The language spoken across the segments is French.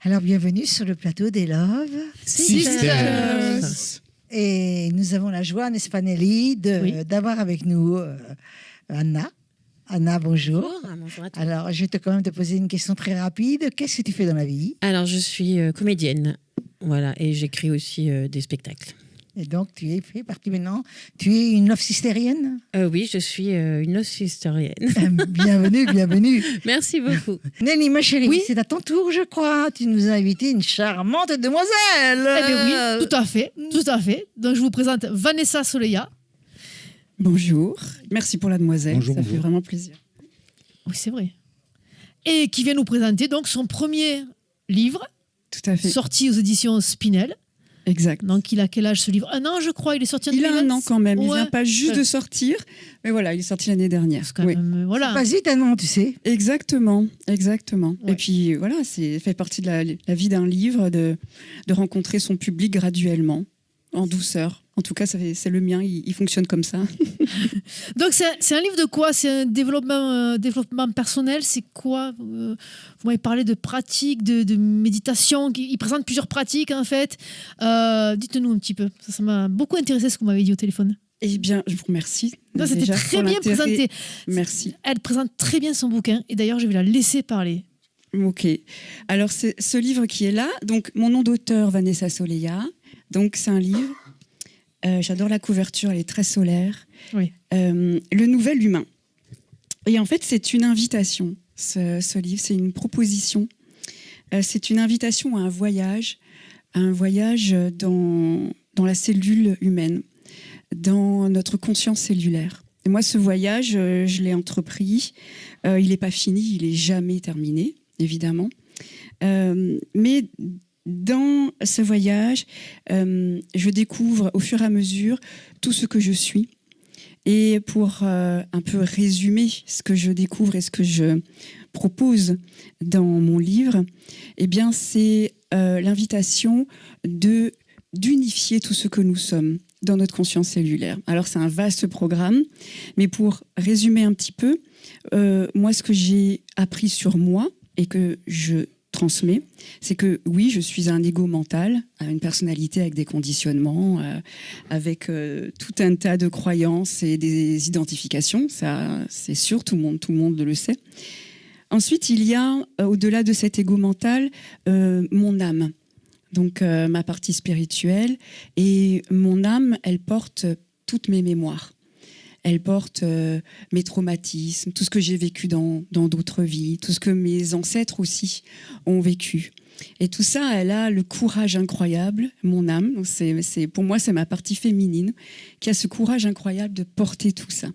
Alors, bienvenue sur le plateau des Love Sisters. Et nous avons la joie, n'est-ce pas Nelly, d'avoir avec nous Anna. Anna, bonjour. Bonjour à tous. Alors, je vais quand même te poser une question très rapide. Qu'est-ce que tu fais dans la vie? Alors, je suis comédienne, voilà, et j'écris aussi des spectacles. Et donc, fais partie maintenant. Tu es une love sistérienne? Oui, je suis une love sisterienne. Bienvenue, bienvenue. Merci beaucoup. Nelly, ma chérie, Oui. c'est à ton tour, je crois. Tu nous as invité une charmante demoiselle. Eh bien oui, tout à fait, tout à fait. Donc je vous présente Vanessa Soleya. Bonjour, merci pour la demoiselle, Bonjour, ça bonjour. fait vraiment plaisir. Oui, c'est vrai. Et qui vient nous présenter donc son premier livre, Tout à fait, sorti aux éditions Spinel. exact. Donc il a quel âge ce livre? 1 an, je crois, il est sorti en Il a 2020. 1 an quand même, il Ouais. vient pas juste de sortir, mais voilà, il est sorti l'année dernière. C'est quand Oui. même, voilà. Pas vite, non, tu sais. Exactement, exactement. Ouais. Et puis voilà, c'est fait partie de la vie d'un livre, de rencontrer son public graduellement, en douceur. En tout cas, c'est le mien, il fonctionne comme ça. Donc c'est un livre de quoi? C'est un développement personnel? C'est quoi? Vous m'avez parlé de pratiques, de méditation. Il présente plusieurs pratiques en fait. Dites-nous un petit peu. Ça m'a beaucoup intéressé ce que vous m'avez dit au téléphone. Eh bien, je vous remercie. Non, c'était déjà très pour bien l'intérêt. présenté. Merci. Elle présente très bien son bouquin et d'ailleurs je vais la laisser parler. Ok. Alors, c'est ce livre qui est là. Donc, mon nom d'auteur, Vanessa Soleya. Donc, c'est un livre. J'adore la couverture, elle est très solaire. Oui. Le nouvel humain. Et en fait, c'est une invitation, ce livre. C'est une proposition. C'est une invitation à un voyage dans la cellule humaine, dans notre conscience cellulaire. Et moi, ce voyage, je l'ai entrepris. Il n'est pas fini, il n'est jamais terminé, évidemment. Mais dans ce voyage, je découvre au fur et à mesure tout ce que je suis. Et pour un peu résumer ce que je découvre et ce que je propose dans mon livre, eh bien, c'est l'invitation d'unifier tout ce que nous sommes dans notre conscience cellulaire. Alors, c'est un vaste programme, mais pour résumer un petit peu, moi, ce que j'ai appris sur moi et que je transmets, c'est que oui, je suis un ego mental, une personnalité avec des conditionnements, avec tout un tas de croyances et des identifications. Ça, c'est sûr, tout le monde le sait. Ensuite, il y a, au-delà de cet ego mental, mon âme. Donc, ma partie spirituelle. Et mon âme, elle porte toutes mes mémoires. Elle porte mes traumatismes, tout ce que j'ai vécu dans d'autres vies, tout ce que mes ancêtres aussi ont vécu. Et tout ça, elle a le courage incroyable, mon âme. Donc pour moi, c'est ma partie féminine qui a ce courage incroyable de porter tout ça.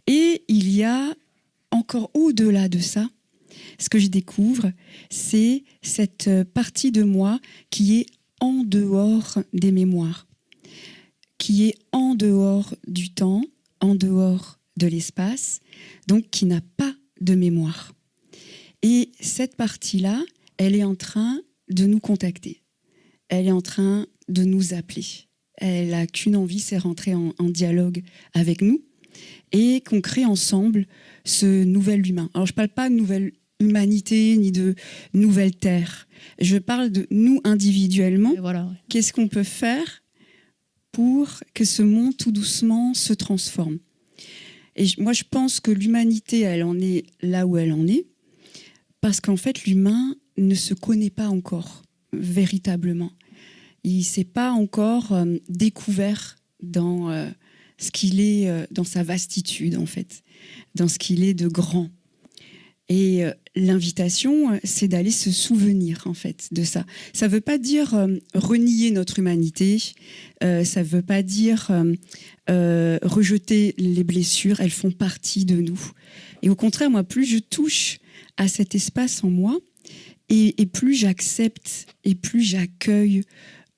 Et il y a encore au-delà de ça, ce que je découvre, c'est cette partie de moi qui est en dehors des mémoires, qui est en dehors du temps, en dehors de l'espace, donc qui n'a pas de mémoire. Et cette partie-là, elle est en train de nous contacter. Elle est en train de nous appeler. Elle n'a qu'une envie, c'est rentrer en dialogue avec nous et qu'on crée ensemble ce nouvel humain. Alors, je ne parle pas de nouvelle humanité ni de nouvelle terre. Je parle de nous individuellement. Et voilà. Ouais. Qu'est-ce qu'on peut faire pour que ce monde, tout doucement, se transforme. Et moi, je pense que l'humanité, elle en est là où elle en est, parce qu'en fait, l'humain ne se connaît pas encore, véritablement. Il ne s'est pas encore découvert dans ce qu'il est, dans sa vastitude, en fait, dans ce qu'il est de grand. Et l'invitation, c'est d'aller se souvenir, en fait, de ça. Ça ne veut pas dire renier notre humanité, ça ne veut pas dire rejeter les blessures, elles font partie de nous. Et au contraire, moi, plus je touche à cet espace en moi, et plus j'accepte, et plus j'accueille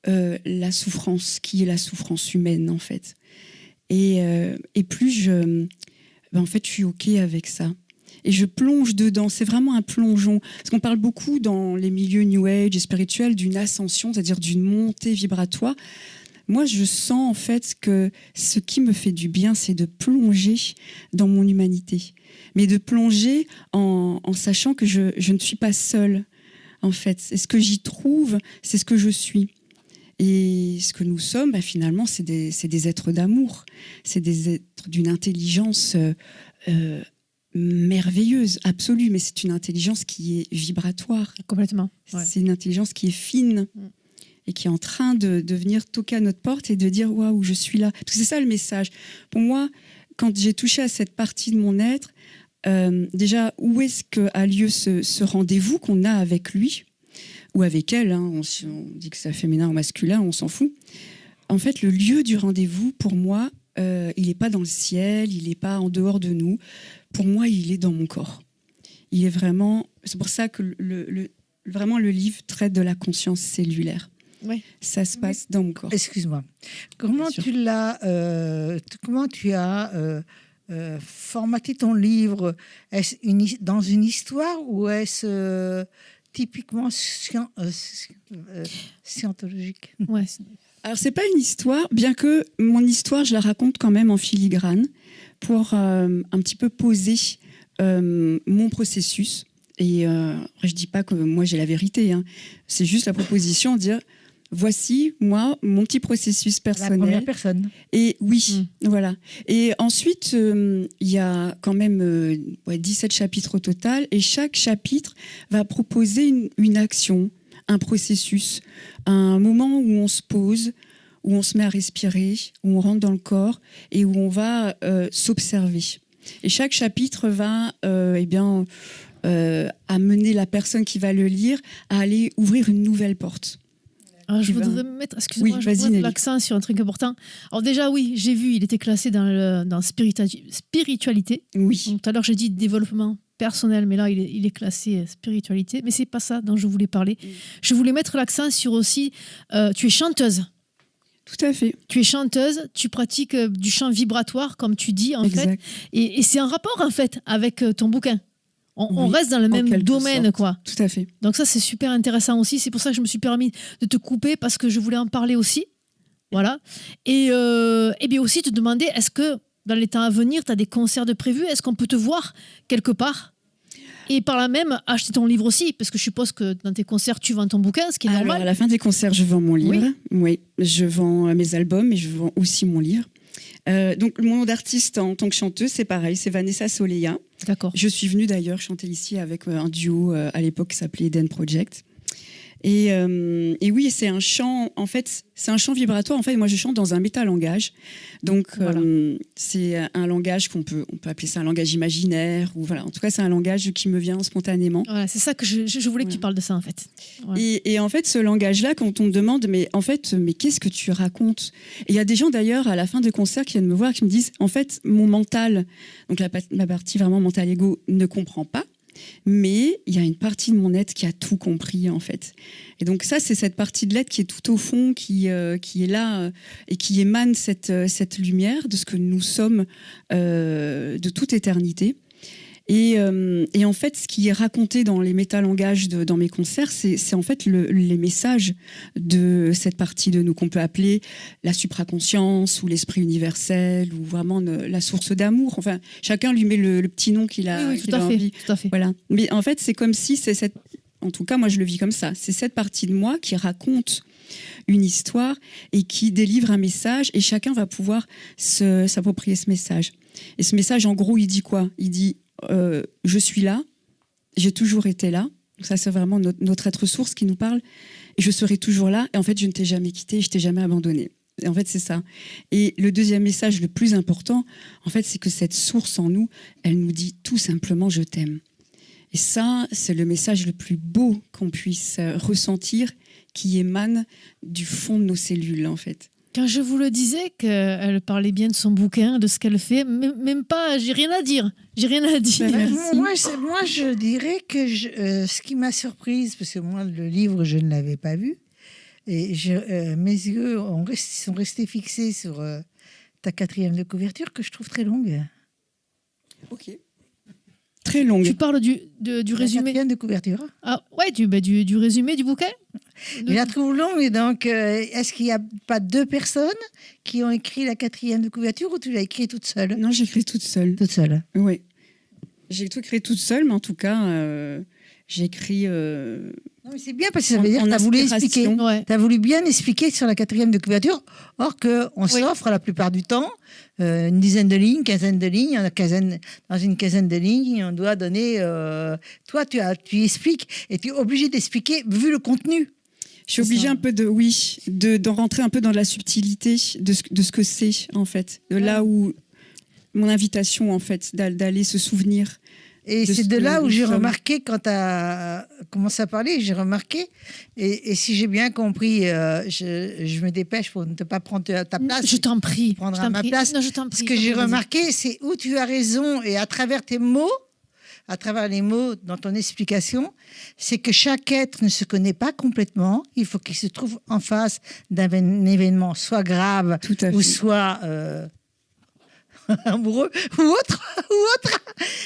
la souffrance, qui est la souffrance humaine, en fait. Et plus je suis OK avec ça. Et je plonge dedans, c'est vraiment un plongeon. Parce qu'on parle beaucoup dans les milieux New Age et spirituels d'une ascension, c'est-à-dire d'une montée vibratoire. Moi, je sens en fait que ce qui me fait du bien, c'est de plonger dans mon humanité. Mais de plonger en sachant que je ne suis pas seule en fait. Et ce que j'y trouve, c'est ce que je suis. Et ce que nous sommes, finalement, c'est des êtres d'amour. C'est des êtres d'une intelligence merveilleuse, absolue, mais c'est une intelligence qui est vibratoire. Complètement. Ouais. C'est une intelligence qui est fine et qui est en train de venir toquer à notre porte et de dire « Waouh, je suis là ». Parce que c'est ça le message. Pour moi, quand j'ai touché à cette partie de mon être, déjà, où est-ce qu'a lieu ce rendez-vous qu'on a avec lui ou avec elle, hein, on dit que c'est féminin ou masculin, on s'en fout. En fait, le lieu du rendez-vous, pour moi, il n'est pas dans le ciel, il n'est pas en dehors de nous. Pour moi, il est dans mon corps. Il est vraiment... C'est pour ça que vraiment le livre traite de la conscience cellulaire. Oui. Ça se passe dans mon corps. Excuse-moi. Comment tu as formaté ton livre? Est-ce dans une histoire ou est-ce typiquement scientologique? Ouais. Alors, c'est pas une histoire, bien que mon histoire, je la raconte quand même en filigrane pour un petit peu poser mon processus. Et je dis pas que moi j'ai la vérité, hein. C'est juste la proposition de dire voici moi mon petit processus personnel. La première personne. Et oui, voilà. Et ensuite il y a quand même 17 chapitres au total, et chaque chapitre va proposer une action, un processus, un moment où on se pose, où on se met à respirer, où on rentre dans le corps et où on va s'observer. Et chaque chapitre va amener la personne qui va le lire à aller ouvrir une nouvelle porte. Alors, je voudrais mettre, excusez-moi, je voudrais mettre l'accent sur un truc important. Alors déjà, oui, j'ai vu, il était classé dans spiritualité. Oui. Donc, tout à l'heure, j'ai dit développement personnel, mais là, il est classé spiritualité. Mais c'est pas ça dont je voulais parler. Je voulais mettre l'accent sur aussi, tu es chanteuse. Tout à fait. Tu es chanteuse, tu pratiques du chant vibratoire, comme tu dis, en exact. fait. Et c'est un rapport, en fait, avec ton bouquin. On reste dans le même domaine, sorte. quoi. Tout à fait. Donc ça, c'est super intéressant aussi. C'est pour ça que je me suis permis de te couper, parce que je voulais en parler aussi. Voilà. Et bien aussi te demander, est-ce que dans les temps à venir, tu as des concerts de prévus? Est-ce qu'on peut te voir quelque part? Et par là même, acheter ton livre aussi, parce que je suppose que dans tes concerts, tu vends ton bouquin, ce qui est normal. Alors, à la fin des concerts, je vends mon livre. Oui, je vends mes albums, mais je vends aussi mon livre. Donc, mon nom d'artiste en tant que chanteuse, c'est pareil, c'est Vanessa Soleya. D'accord. Je suis venue d'ailleurs chanter ici avec un duo à l'époque qui s'appelait Eden Project. Et oui, c'est un chant, en fait, c'est un chant vibratoire. En fait, moi, je chante dans un métalangage. Donc, voilà. C'est un langage on peut appeler ça un langage imaginaire. Ou voilà, en tout cas, c'est un langage qui me vient spontanément. Voilà, c'est ça que je voulais que tu parles de ça, en fait. Voilà. Et en fait, ce langage-là, quand on me demande, mais qu'est-ce que tu racontes? Et il y a des gens, d'ailleurs, à la fin de concert qui viennent me voir, qui me disent, en fait, mon mental, donc la partie vraiment mental ego, ne comprend pas. Mais il y a une partie de mon être qui a tout compris, en fait. Et donc ça, c'est cette partie de l'être qui est tout au fond, qui est là et qui émane cette lumière de ce que nous sommes de toute éternité. Et en fait, ce qui est raconté dans les métalangages dans mes concerts, c'est en fait les messages de cette partie de nous qu'on peut appeler la supraconscience ou l'esprit universel ou vraiment la source d'amour. Enfin, chacun lui met le petit nom qu'il a, oui, qu'il a envie. Tout à fait. Voilà. Mais en fait, c'est comme si en tout cas, moi, je le vis comme ça. C'est cette partie de moi qui raconte une histoire et qui délivre un message, et chacun va pouvoir s'approprier ce message. Et ce message, en gros, il dit quoi? Il dit je suis là, j'ai toujours été là. Donc ça, c'est vraiment notre être source qui nous parle. Et je serai toujours là. Et en fait, je ne t'ai jamais quitté, je t'ai jamais abandonné. Et en fait, c'est ça. Et le deuxième message, le plus important, en fait, c'est que cette source en nous, elle nous dit tout simplement je t'aime. Et ça, c'est le message le plus beau qu'on puisse ressentir, qui émane du fond de nos cellules, en fait. Quand je vous le disais qu'elle parlait bien de son bouquin, de ce qu'elle fait, même pas, j'ai rien à dire. Moi, je dirais que ce qui m'a surprise, parce que moi, le livre, je ne l'avais pas vu, et mes yeux sont restés fixés sur ta 4e de couverture, que je trouve très longue. Ok. Très longue. Tu parles du résumé. La 4e de couverture. Ah ouais, du résumé du bouquin. Je la trouve longue, et donc est-ce qu'il n'y a pas 2 personnes qui ont écrit la 4e de couverture, ou tu l'as écrit toute seule? Non, j'ai écrit toute seule. Toute seule. Oui. J'ai tout écrit toute seule, mais en tout cas, J'écris Non, mais c'est bien parce que ça veut dire que tu as voulu expliquer. inspiration. Ouais. Tu as voulu bien expliquer sur la 4e de couverture. Or qu'on s'offre la plupart du temps une dizaine de lignes, quinzaine de lignes. Dans une quinzaine de lignes, on doit donner. Toi, tu expliques et tu es obligé d'expliquer vu le contenu. Je suis obligée un peu d'en rentrer un peu dans la subtilité de ce que c'est, en fait. De là où mon invitation, en fait, d'aller se souvenir. Et c'est de là où j'ai remarqué, quand tu as commencé à parler, j'ai remarqué, et si j'ai bien compris, je me dépêche pour ne pas prendre ta place. Je t'en prie. Prendre je t'en ma prie. place. Non, je t'en prie. Ce que j'ai remarqué, c'est où tu as raison, et à travers tes mots, à travers les mots dans ton explication, c'est que chaque être ne se connaît pas complètement. Il faut qu'il se trouve en face d'un événement soit grave ou soit amoureux ou autre.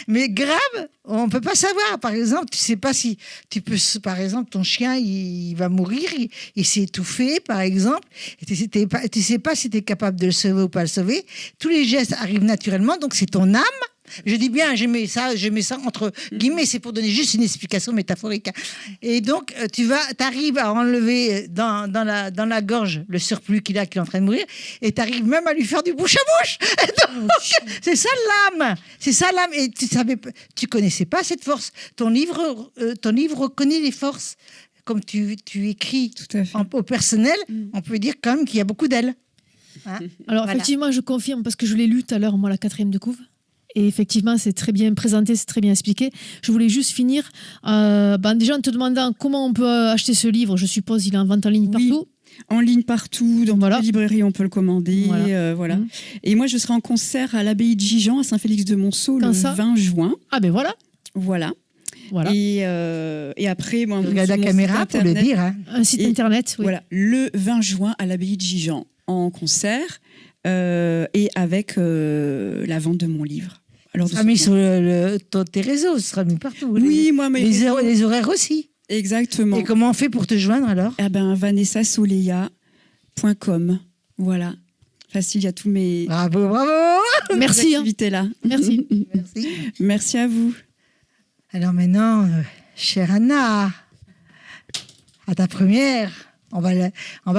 Mais grave, on peut pas savoir. Par exemple, tu sais pas si tu peux. Par exemple, ton chien, il va mourir, il s'est étouffé, par exemple. Et tu sais pas si tu es capable de le sauver ou pas le sauver. Tous les gestes arrivent naturellement, donc c'est ton âme. Je dis bien, je mets ça entre guillemets, c'est pour donner juste une explication métaphorique. Et donc, tu arrives à enlever dans la gorge le surplus qu'il est en train de mourir, et tu arrives même à lui faire du bouche à bouche. Donc, c'est ça l'âme. Et tu connaissais pas cette force. Ton livre reconnaît les forces. Comme tu écris au personnel, on peut dire quand même qu'il y a beaucoup d'ailes. Hein. Alors, effectivement, je confirme, parce que je l'ai lu tout à l'heure, moi, la 4e de couve. Et effectivement, c'est très bien présenté, c'est très bien expliqué. Je voulais juste finir déjà en te demandant comment on peut acheter ce livre. Je suppose qu'il est en vente en ligne partout. En ligne partout, dans toutes les librairies, on peut le commander. Voilà. Et moi, je serai en concert à l'abbaye de Gijan, à Saint-Félix-de-Monceau, le 20 juin. Ah ben voilà. Voilà. Et après, moi, regarde la caméra pour le dire. Hein. Un site internet, oui. Voilà, le 20 juin à l'abbaye de Gijan, en concert, et avec la vente de mon livre. Alors, ce sera mis sur tes réseaux, ce sera mis partout. Oui, moi, mais les horaires aussi. Exactement. Et comment on fait pour te joindre alors ? vanessasoleya.com. Voilà. Facile, il y a tous mes bravo. Merci. activités là. Merci. Merci à vous. Alors maintenant, chère Anna, à ta première. On va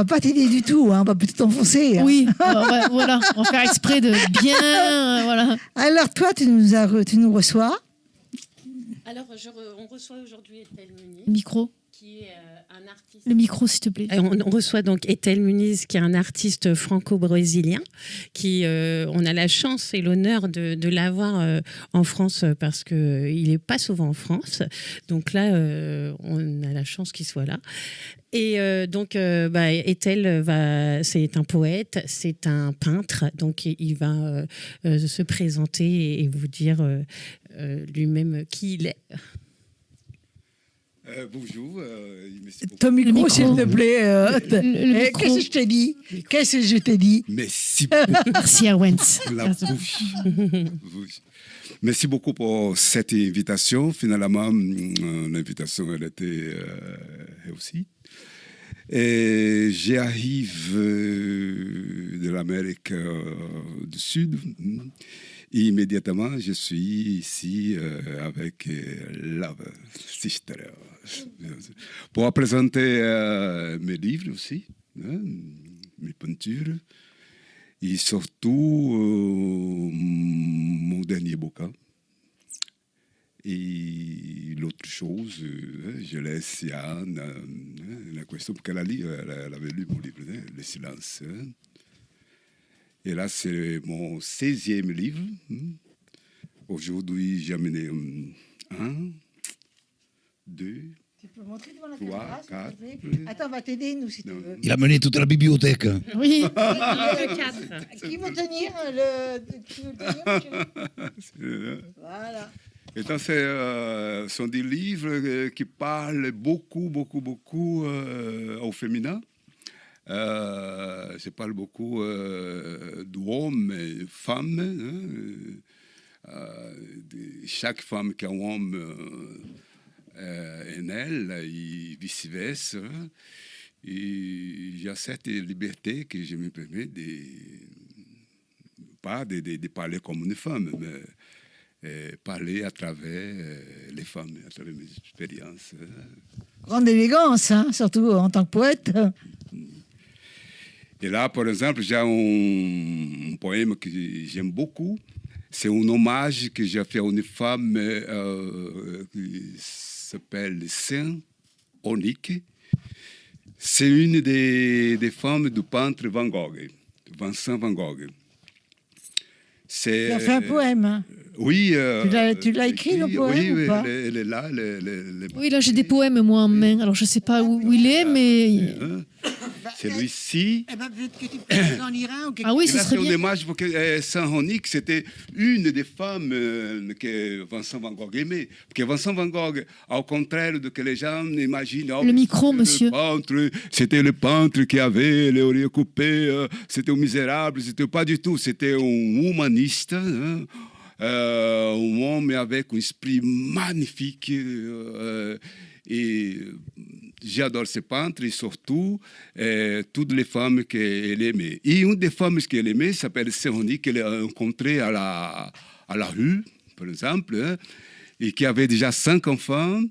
pas t'aider du tout, hein, on va plutôt t'enfoncer. Hein. Oui, voilà, on va faire exprès de bien, voilà. Alors toi, tu nous reçois. Alors on reçoit aujourd'hui Ethel Muniz. Micro. Qui est un artiste. Le micro, s'il te plaît. On reçoit donc Ethel Muniz, qui est un artiste franco-brésilien, qui on a la chance et l'honneur de l'avoir en France parce qu'il n'est pas souvent en France. Donc là, on a la chance qu'il soit là. Et donc, Ethel, c'est un poète, c'est un peintre, donc il va se présenter et vous dire lui-même qui il est. Bonjour. Ton micro, s'il te plaît. Qu'est-ce que je t'ai dit ? Merci beaucoup. Merci, Arwens. Merci beaucoup pour cette invitation. Finalement, l'invitation, elle était aussi. Et j'arrive de l'Amérique du Sud. Et immédiatement, je suis ici avec Love Sister pour présenter mes livres aussi, mes peintures, et surtout mon dernier bouquin. Et l'autre chose, je laisse Yann la question pour qu'elle elle avait lu mon livre, Le silence. Et là, c'est mon 16e livre. Aujourd'hui, j'ai amené 1, 2, tu peux montrer devant la 3, caméra, 4. Attends, on va t'aider, nous, si tu veux. Il a mené toute la bibliothèque. Oui. Qui veut tenir Voilà. Et donc, ce sont des livres qui parlent beaucoup au féminin. Je parle beaucoup d'hommes et femmes. Chaque femme qui a un homme en elle, et vice-versa. Et il y a cette liberté que je me permets pas de parler comme une femme, mais parler à travers les femmes, à travers mes expériences. Grande élégance, hein, surtout en tant que poète. Et là, par exemple, j'ai un poème que j'aime beaucoup. C'est un hommage que j'ai fait à une femme qui s'appelle Saint Onique. C'est une des femmes du peintre Van Gogh, Vincent Van Gogh. Tu as fait un poème. Hein. Oui. Tu l'as écrit, le poème, oui, ou pas? elle est là. Oui, là, j'ai des poèmes, moi, en main. Alors, je ne sais pas où il est, mais... Celui-ci. Eh ben, peut-être que tu peux en lire un ou quelque Ah oui, Et ce là, serait c'est bien. une image pour que Saint-Ronique, c'était une des femmes que Vincent Van Gogh aimait. Parce que Vincent Van Gogh, au contraire de que les gens imaginent... Le micro, monsieur. C'était le peintre qui avait les oreilles coupées, c'était un misérable, c'était pas du tout. C'était un humaniste, hein, un homme avec un esprit magnifique. Et j'adore ce peintre et surtout toutes les femmes qu'elle aimait. Et une des femmes qu'elle aimait s'appelle Saint-Ronique, qu'elle a rencontrée à la rue, par exemple, hein, et qui avait déjà 5 enfants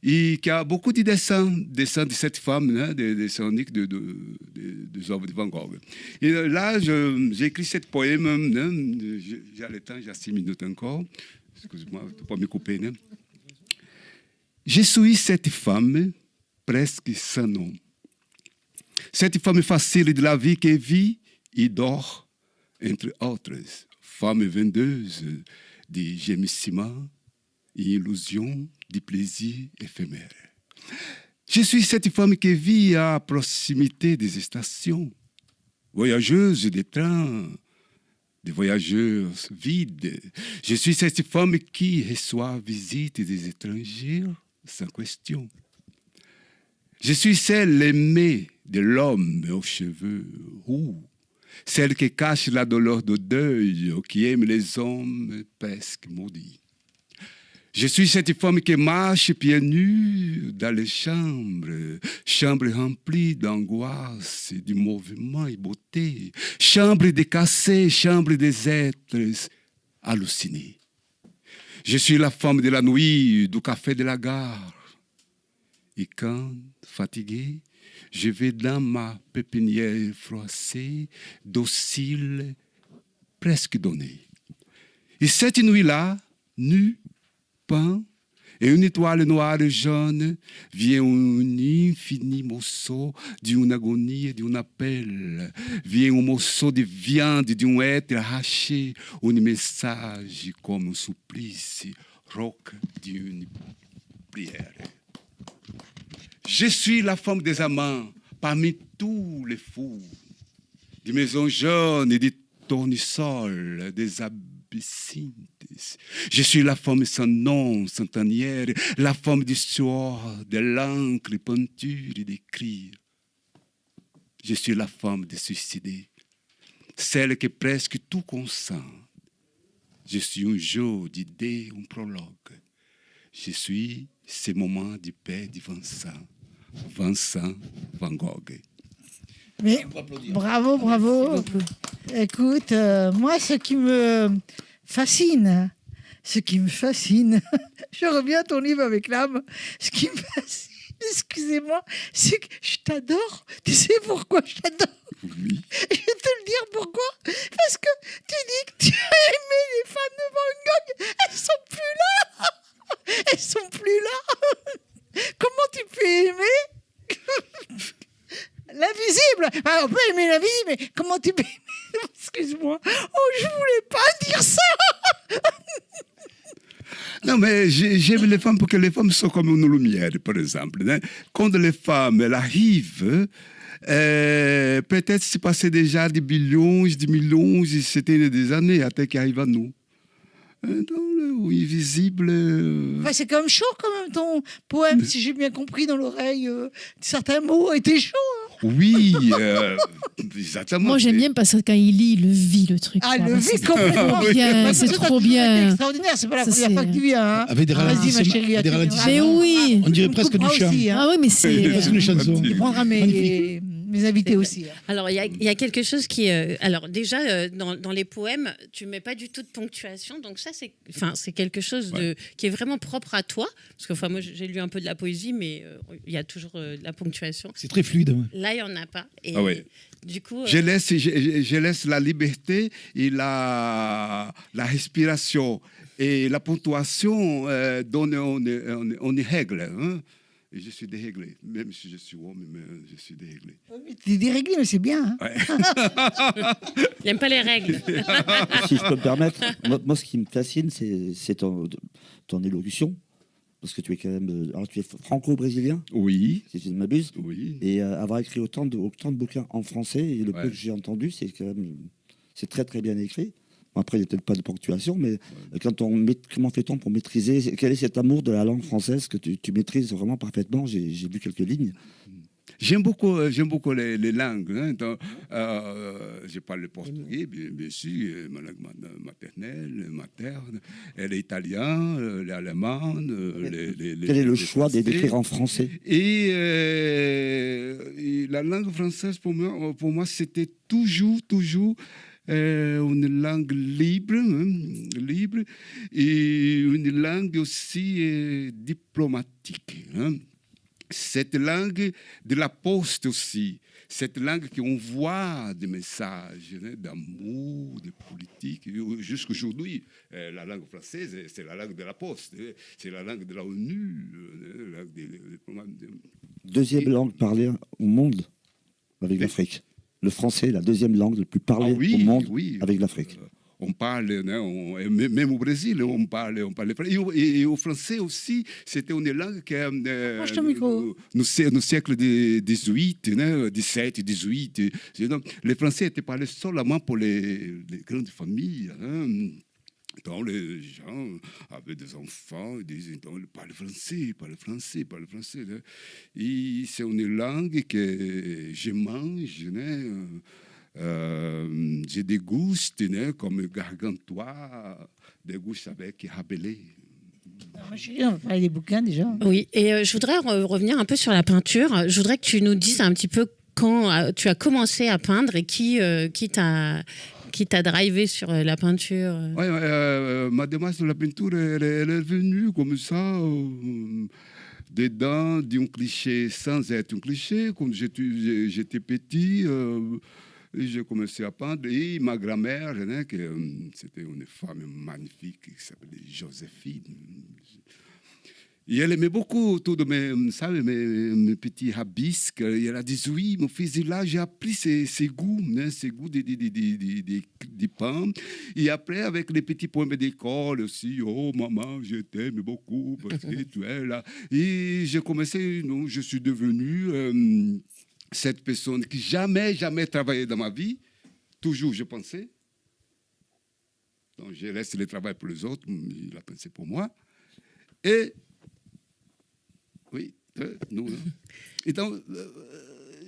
et qui a beaucoup de dessins de cette femme, hein, de Saint-Ronique, des œuvres de Van Gogh. Et là, j'ai écrit ce poème, hein, j'ai le temps, j'ai 6 minutes encore. Excuse-moi, tu peux pas me couper, hein. Je suis cette femme presque sans nom. Cette femme facile de la vie qui vit et dort, entre autres, femme vendeuse de gémissements et illusions de plaisir éphémère. Je suis cette femme qui vit à proximité des stations, voyageuse des trains, des voyageurs vides. Je suis cette femme qui reçoit visite des étrangers sans question. Je suis celle aimée de l'homme aux cheveux roux, celle qui cache la douleur de deuil, qui aime les hommes presque maudits. Je suis cette femme qui marche pieds nus dans les chambres remplies d'angoisse, de mouvement et beauté, chambres décassées, chambres des êtres hallucinés. Je suis la femme de la nuit, du café de la gare. Et quand, fatigué, je vais dans ma pépinière froissée, docile, presque donnée. Et cette nuit-là, nue, pain, et une étoile noire et jaune, vient un infini morceau d'une agonie, d'un appel. Vient un morceau de viande d'un être arraché, un message comme un supplice, roc d'une prière. Je suis la femme des amants parmi tous les fous, des maisons jaunes et des tournesols, des abyssintes. Je suis la femme sans nom, sans tanière, la femme du sueur, de l'encre, des peintures et des cris. Je suis la femme des suicidés, celle qui presque tout consent. Je suis un jeu d'idées, un prologue. Je suis ces moments du père de Vincent Van Gogh. Mais, bravo, bravo. Écoute, moi, ce qui me fascine, je reviens à ton livre avec l'âme, ce qui me fascine, excusez-moi, c'est que je t'adore. Tu sais pourquoi je t'adore? Oui. Je vais te le dire pourquoi. Parce que tu dis que tu as aimé les femmes de Van Gogh. Elles sont plus là. Elles sont plus là. Comment tu peux aimer l'invisible? Ah, on peut aimer l'invisible, mais comment tu peux aimer... Excuse-moi. Oh, je voulais pas dire ça. Non, mais j'aime les femmes parce que les femmes sont comme une lumière, par exemple. Hein. Quand les femmes elles arrivent, peut-être c'est passé déjà des millions, des millions, c'était des années après qu'ils arrivent à nous. Dans le invisible. Enfin, c'est quand même chaud, quand même, ton poème, si j'ai bien compris, dans l'oreille. Certains mots étaient chauds. Hein. Oui, exactement. Moi, j'aime bien parce que quand il lit, il le vit, le truc. Ah, quoi. le C'est vit complètement. trop bien, c'est trop bien. C'est extraordinaire, c'est pas la Ça, première c'est- fois que tu viens. Hein. Avec des Vas-y, ma ralentissements. chérie. Des ralentissements. Mais oui. On dirait Tu presque du comprends chant. aussi, hein. Ah oui, mais c'est... Presque une chanson. Tu prendras mes... Magnifique. Mes invités aussi. Hein. Alors, il y a quelque chose qui... alors, déjà, dans les poèmes, tu ne mets pas du tout de ponctuation. Donc, ça, c'est quelque chose qui est vraiment propre à toi. Parce que moi, j'ai lu un peu de la poésie, mais il y a toujours de la ponctuation. C'est très fluide. Ouais. Là, il n'y en a pas. Et du coup... Je laisse la liberté et la respiration. Et la ponctuation donne on est règle. Hein? Et je suis déréglé. Même si je suis homme, mais je suis déréglé. Tu es déréglé, mais c'est bien. Hein. Ouais. Il n'aime pas les règles. Si je peux me permettre, moi ce qui me fascine, c'est ton élocution. Parce que tu es quand même. Alors, tu es franco-brésilien, Oui. si je ne m'abuse. Oui. Et avoir écrit autant de bouquins en français, et le peu que j'ai entendu, c'est quand même. C'est très très bien écrit. Après, il n'y a peut-être pas de ponctuation, mais comment fait-on pour maîtriser? Quel est cet amour de la langue française que tu maîtrises vraiment parfaitement? J'ai vu quelques lignes. J'aime beaucoup les langues. Hein. Donc, je parle le portugais, bien sûr, ma langue materne, l'italien, l'allemand. Quel est le choix d'écrire en français? Et la langue française, pour moi c'était toujours une langue libre, et une langue aussi diplomatique. Hein. Cette langue de la poste aussi, cette langue qui envoie des messages d'amour, de politique. Jusqu'aujourd'hui, la langue française, c'est la langue de la poste, c'est la langue de la ONU. Deuxième langue parlée au monde avec l'Afrique. Le français est la deuxième langue la plus parlée au monde avec l'Afrique. On parle, même au Brésil, on parle et au français aussi, c'était une langue qui no siècle XVIII, 17, 18. Les Français étaient parlés seulement pour les grandes familles. Hein. Donc les gens avaient des enfants, ils disaient parle français. Et c'est une langue que je mange. Je déguste comme Gargantua, déguste avec Rabelais. On va parler des bouquins déjà. Oui, et je voudrais revenir un peu sur la peinture. Je voudrais que tu nous dises un petit peu quand tu as commencé à peindre et qui t'a drivé sur la peinture. Ma démarche de la peinture, elle est venue comme ça. Dedans d'un cliché sans être un cliché. Quand j'étais petit, j'ai commencé à peindre. Et ma grand-mère, c'était une femme magnifique qui s'appelait Joséphine. Et elle aimait beaucoup tous mes petits rabisques. Et elle a dit oui, mon fils, là, j'ai appris ses goûts des peintres. Et après, avec les petits poèmes d'école aussi, oh maman, je t'aime beaucoup parce que tu es là. Et j'ai commencé, je suis devenu cette personne qui jamais travaillé dans ma vie. Toujours, je pensais. Donc, je laisse le travail pour les autres, il a pensé pour moi. Et oui, nous. Et donc,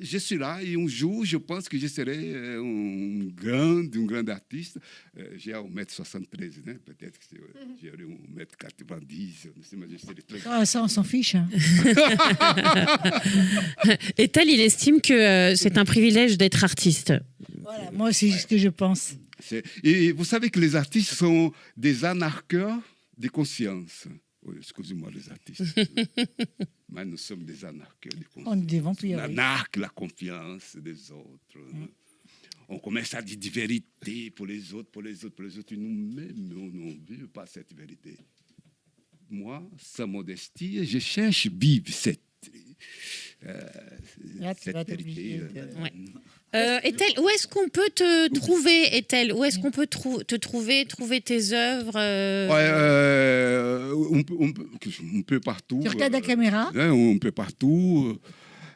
je suis là et un jour, je pense que je serai un grand artiste. J'ai 1m73, peut-être que j'aurai 1m90, mais je serai très... Ah, ça, on s'en fiche. Hein. Et tel, il estime que c'est un privilège d'être artiste. Voilà, moi, c'est ce que je pense. Et vous savez que les artistes sont des anarcheurs de conscience. Oui, excusez-moi les artistes. Mais nous sommes des anarcheurs de conscience. On est des vampires. On anarque la confiance des autres. On commence à dire des vérités pour les autres. Et nous-mêmes, on ne veut pas cette vérité. Moi, sans modestie, je cherche à vivre cette vérité. Ethel, où est-ce qu'on peut te trouver, Ethel? Où est-ce qu'on peut te trouver tes œuvres? On peut partout. Tu regardes la caméra? On peut partout.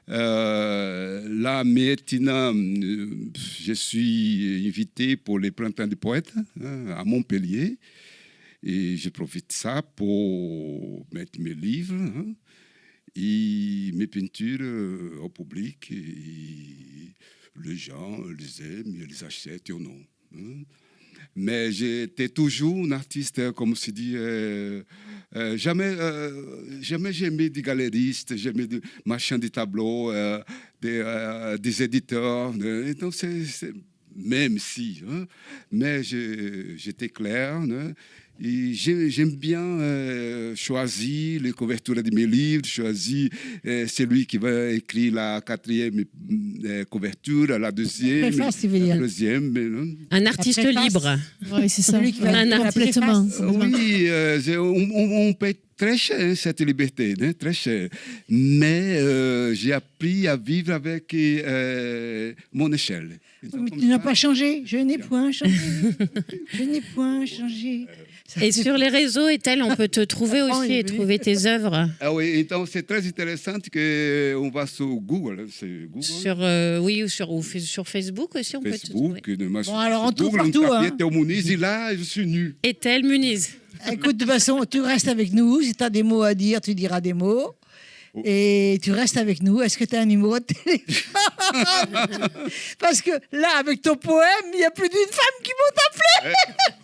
Là, maintenant, je suis invité pour les Printemps des Poètes à Montpellier. Et je profite de ça pour mettre mes livres et mes peintures au public. Et les gens les aiment, ils les achètent ou non. Mais j'étais toujours un artiste, comme se dit, Jamais j'ai aimé des galeristes, j'ai aimé des marchands de tableaux, des éditeurs. Donc même si, hein, mais j'étais clair. Hein, et j'aime bien choisir les couvertures de mes livres, choisir celui qui va écrire la 4e couverture, la 2e, la 3e. Un artiste libre. Oui, c'est ça. Celui qui va Un complètement. Oui, on paye très cher cette liberté, hein, très cher. Mais j'ai appris à vivre avec mon échelle. Mais tu n'as pas changé. Je n'ai point changé. Je n'ai point changé. Et sur les réseaux, Ethel, on peut te trouver aussi et trouver tes œuvres. Ah oui, donc c'est très intéressant qu'on va sur Google. C'est Google. Sur Facebook aussi, on peut te trouver. Bon, alors on trouve partout. Ethel Muniz, et là, je suis nu. Ethel Muniz. Écoute, de toute façon, tu restes avec nous. Si tu as des mots à dire, tu diras des mots. Et tu restes avec nous. Est-ce que tu as un numéro de téléphone? Parce que là, avec ton poème, il n'y a plus d'une femme qui vont t'appeler.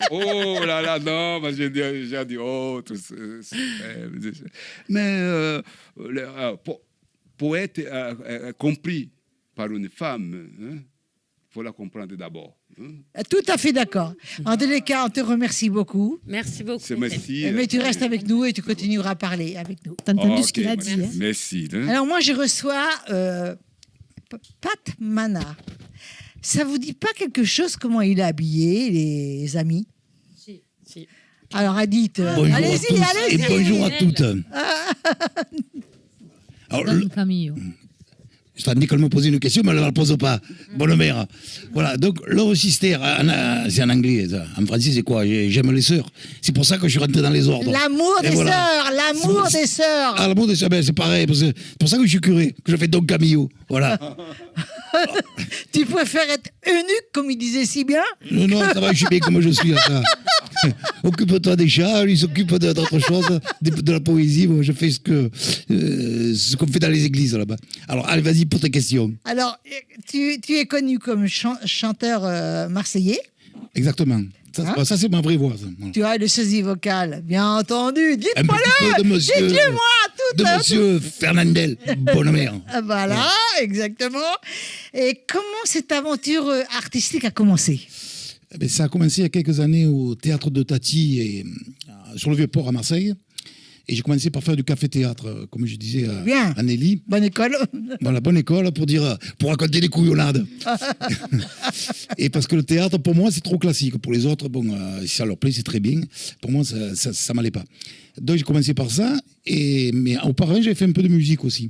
Oh là là, non, j'ai dit, oh, tout ça. Mais pour être compris par une femme, il faut la comprendre d'abord. Tout à fait d'accord. En tous les cas, on te remercie beaucoup. Merci beaucoup. Merci. Mais tu restes avec nous et tu continueras à parler avec nous. T'as entendu ce qu'il a dit. Hein. Merci. Hein. Alors moi, je reçois Pat Mana. Ça vous dit pas quelque chose comment il est habillé, les amis? Si. Alors, Adith, Bonjour allez-y, à tous allez-y. et bonjour à toutes. Alors, Camille. je t'ai dit qu'elle me posait une question, mais elle ne la pose pas. Bonne mère. Voilà, donc Love Sister, c'est en anglais. En français, c'est quoi? J'aime les sœurs. C'est pour ça que je suis rentré dans les ordres. L'amour Et des voilà. sœurs, l'amour des sœurs. Ah, l'amour des sœurs, ben, c'est pareil. C'est pour ça que je suis curé, que je fais Don Camillo. Voilà. Tu préfères être eunuque, comme il disait si bien? Non, ça va, je suis bien comme je suis. Ça. Occupe-toi des chats, lui s'occupe d'autres choses, de la poésie. Moi, je fais ce qu'on fait dans les églises là-bas. Alors, allez, vas-y pour tes questions. Alors, tu es connu comme chanteur marseillais. Exactement. Hein? Ça, c'est ma vraie voix. Ça. Voilà. Tu as le sosie vocal, bien entendu. Un Dites-moi petit peu de monsieur, tout. monsieur Fernandel, bonne mère. Voilà, exactement. Et comment cette aventure artistique a commencé? Eh bien, ça a commencé il y a quelques années au théâtre de Tati et, sur le Vieux-Port à Marseille. Et j'ai commencé par faire du café-théâtre, comme je disais à Nelly. Bonne école. Voilà, bonne école pour raconter des couillonnades. Et parce que le théâtre, pour moi, c'est trop classique. Pour les autres, bon, si ça leur plaît, c'est très bien. Pour moi, ça m'allait pas. Donc j'ai commencé par ça. Mais auparavant, j'avais fait un peu de musique aussi.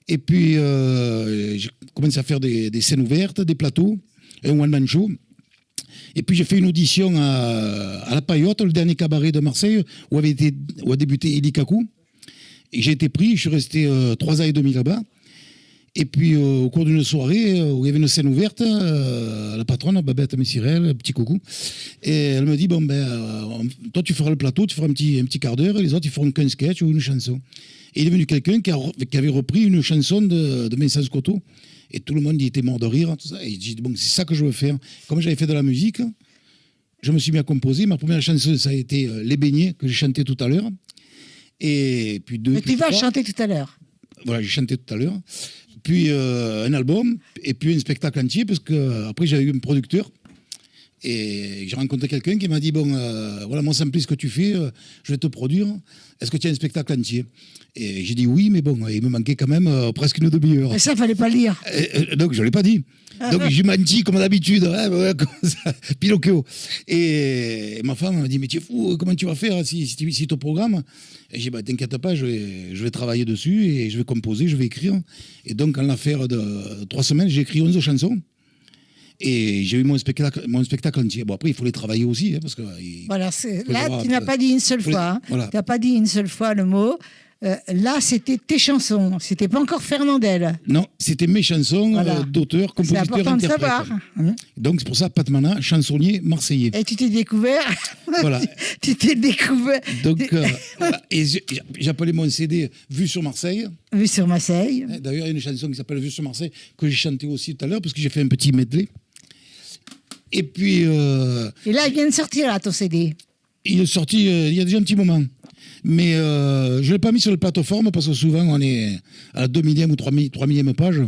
Et puis, j'ai commencé à faire des scènes ouvertes, des plateaux, un one-man show. Et puis j'ai fait une audition à La Paillote, le dernier cabaret de Marseille, où a débuté Eli Kakou. Et j'ai été pris, je suis resté 3 ans et demi là-bas. Et puis au cours d'une soirée où il y avait une scène ouverte, la patronne, Babette Messirel, petit coucou, et elle me dit, bon toi tu feras le plateau, tu feras un petit quart d'heure, et les autres ils feront qu'un sketch ou une chanson. Et il est venu quelqu'un qui avait repris une chanson de Vincent Scotto. Et tout le monde y était mort de rire, tout ça. Et j'ai dit, bon, c'est ça que je veux faire. Comme j'avais fait de la musique, je me suis mis à composer. Ma première chanson, ça a été Les Beignets, que j'ai chanté tout à l'heure. Et puis Mais tu vas chanter tout à l'heure. Voilà, j'ai chanté tout à l'heure. Puis un album, et puis un spectacle entier, parce que après j'ai eu un producteur. Et j'ai rencontré quelqu'un qui m'a dit, bon, voilà, mon sample, ce que tu fais, je vais te produire. Est-ce que tu as un spectacle entier? Et j'ai dit oui, mais bon, il me manquait quand même presque une demi-heure. Mais ça, fallait pas le dire. Donc, je ne l'ai pas dit. Donc, j'ai menti comme d'habitude, hein, comme ça, Pinocchio. Et ma femme m'a dit, mais tu es fou, comment tu vas faire si tu programmes? Et j'ai dit, bah, t'inquiète pas, je vais travailler dessus et je vais composer, je vais écrire. Et donc, en l'affaire de 3 semaines, j'ai écrit 11 chansons. Et j'ai eu mon spectacle entier. Bon, après, il faut les travailler aussi. Hein, parce que voilà, là, tu n'as pas dit une seule fois. Hein. Voilà. Tu n'as pas dit une seule fois le mot. Là, c'était tes chansons. C'était pas encore Fernandel. Non, c'était mes chansons d'auteur, compositeur, interprète. C'est important de savoir. Donc, c'est pour ça, Pat Mana, chansonnier marseillais. Et tu t'es découvert. Voilà. Tu t'es découvert. Donc, et j'ai appelé mon CD Vue sur Marseille. Vue sur Marseille. D'ailleurs, il y a une chanson qui s'appelle Vue sur Marseille que j'ai chantée aussi tout à l'heure parce que j'ai fait un petit medley. Et puis. Et là, il vient de sortir, là, ton CD. Il est sorti il y a déjà un petit moment. Mais je ne l'ai pas mis sur la plateforme parce que souvent on est à la 2 millième ou 3 millième page.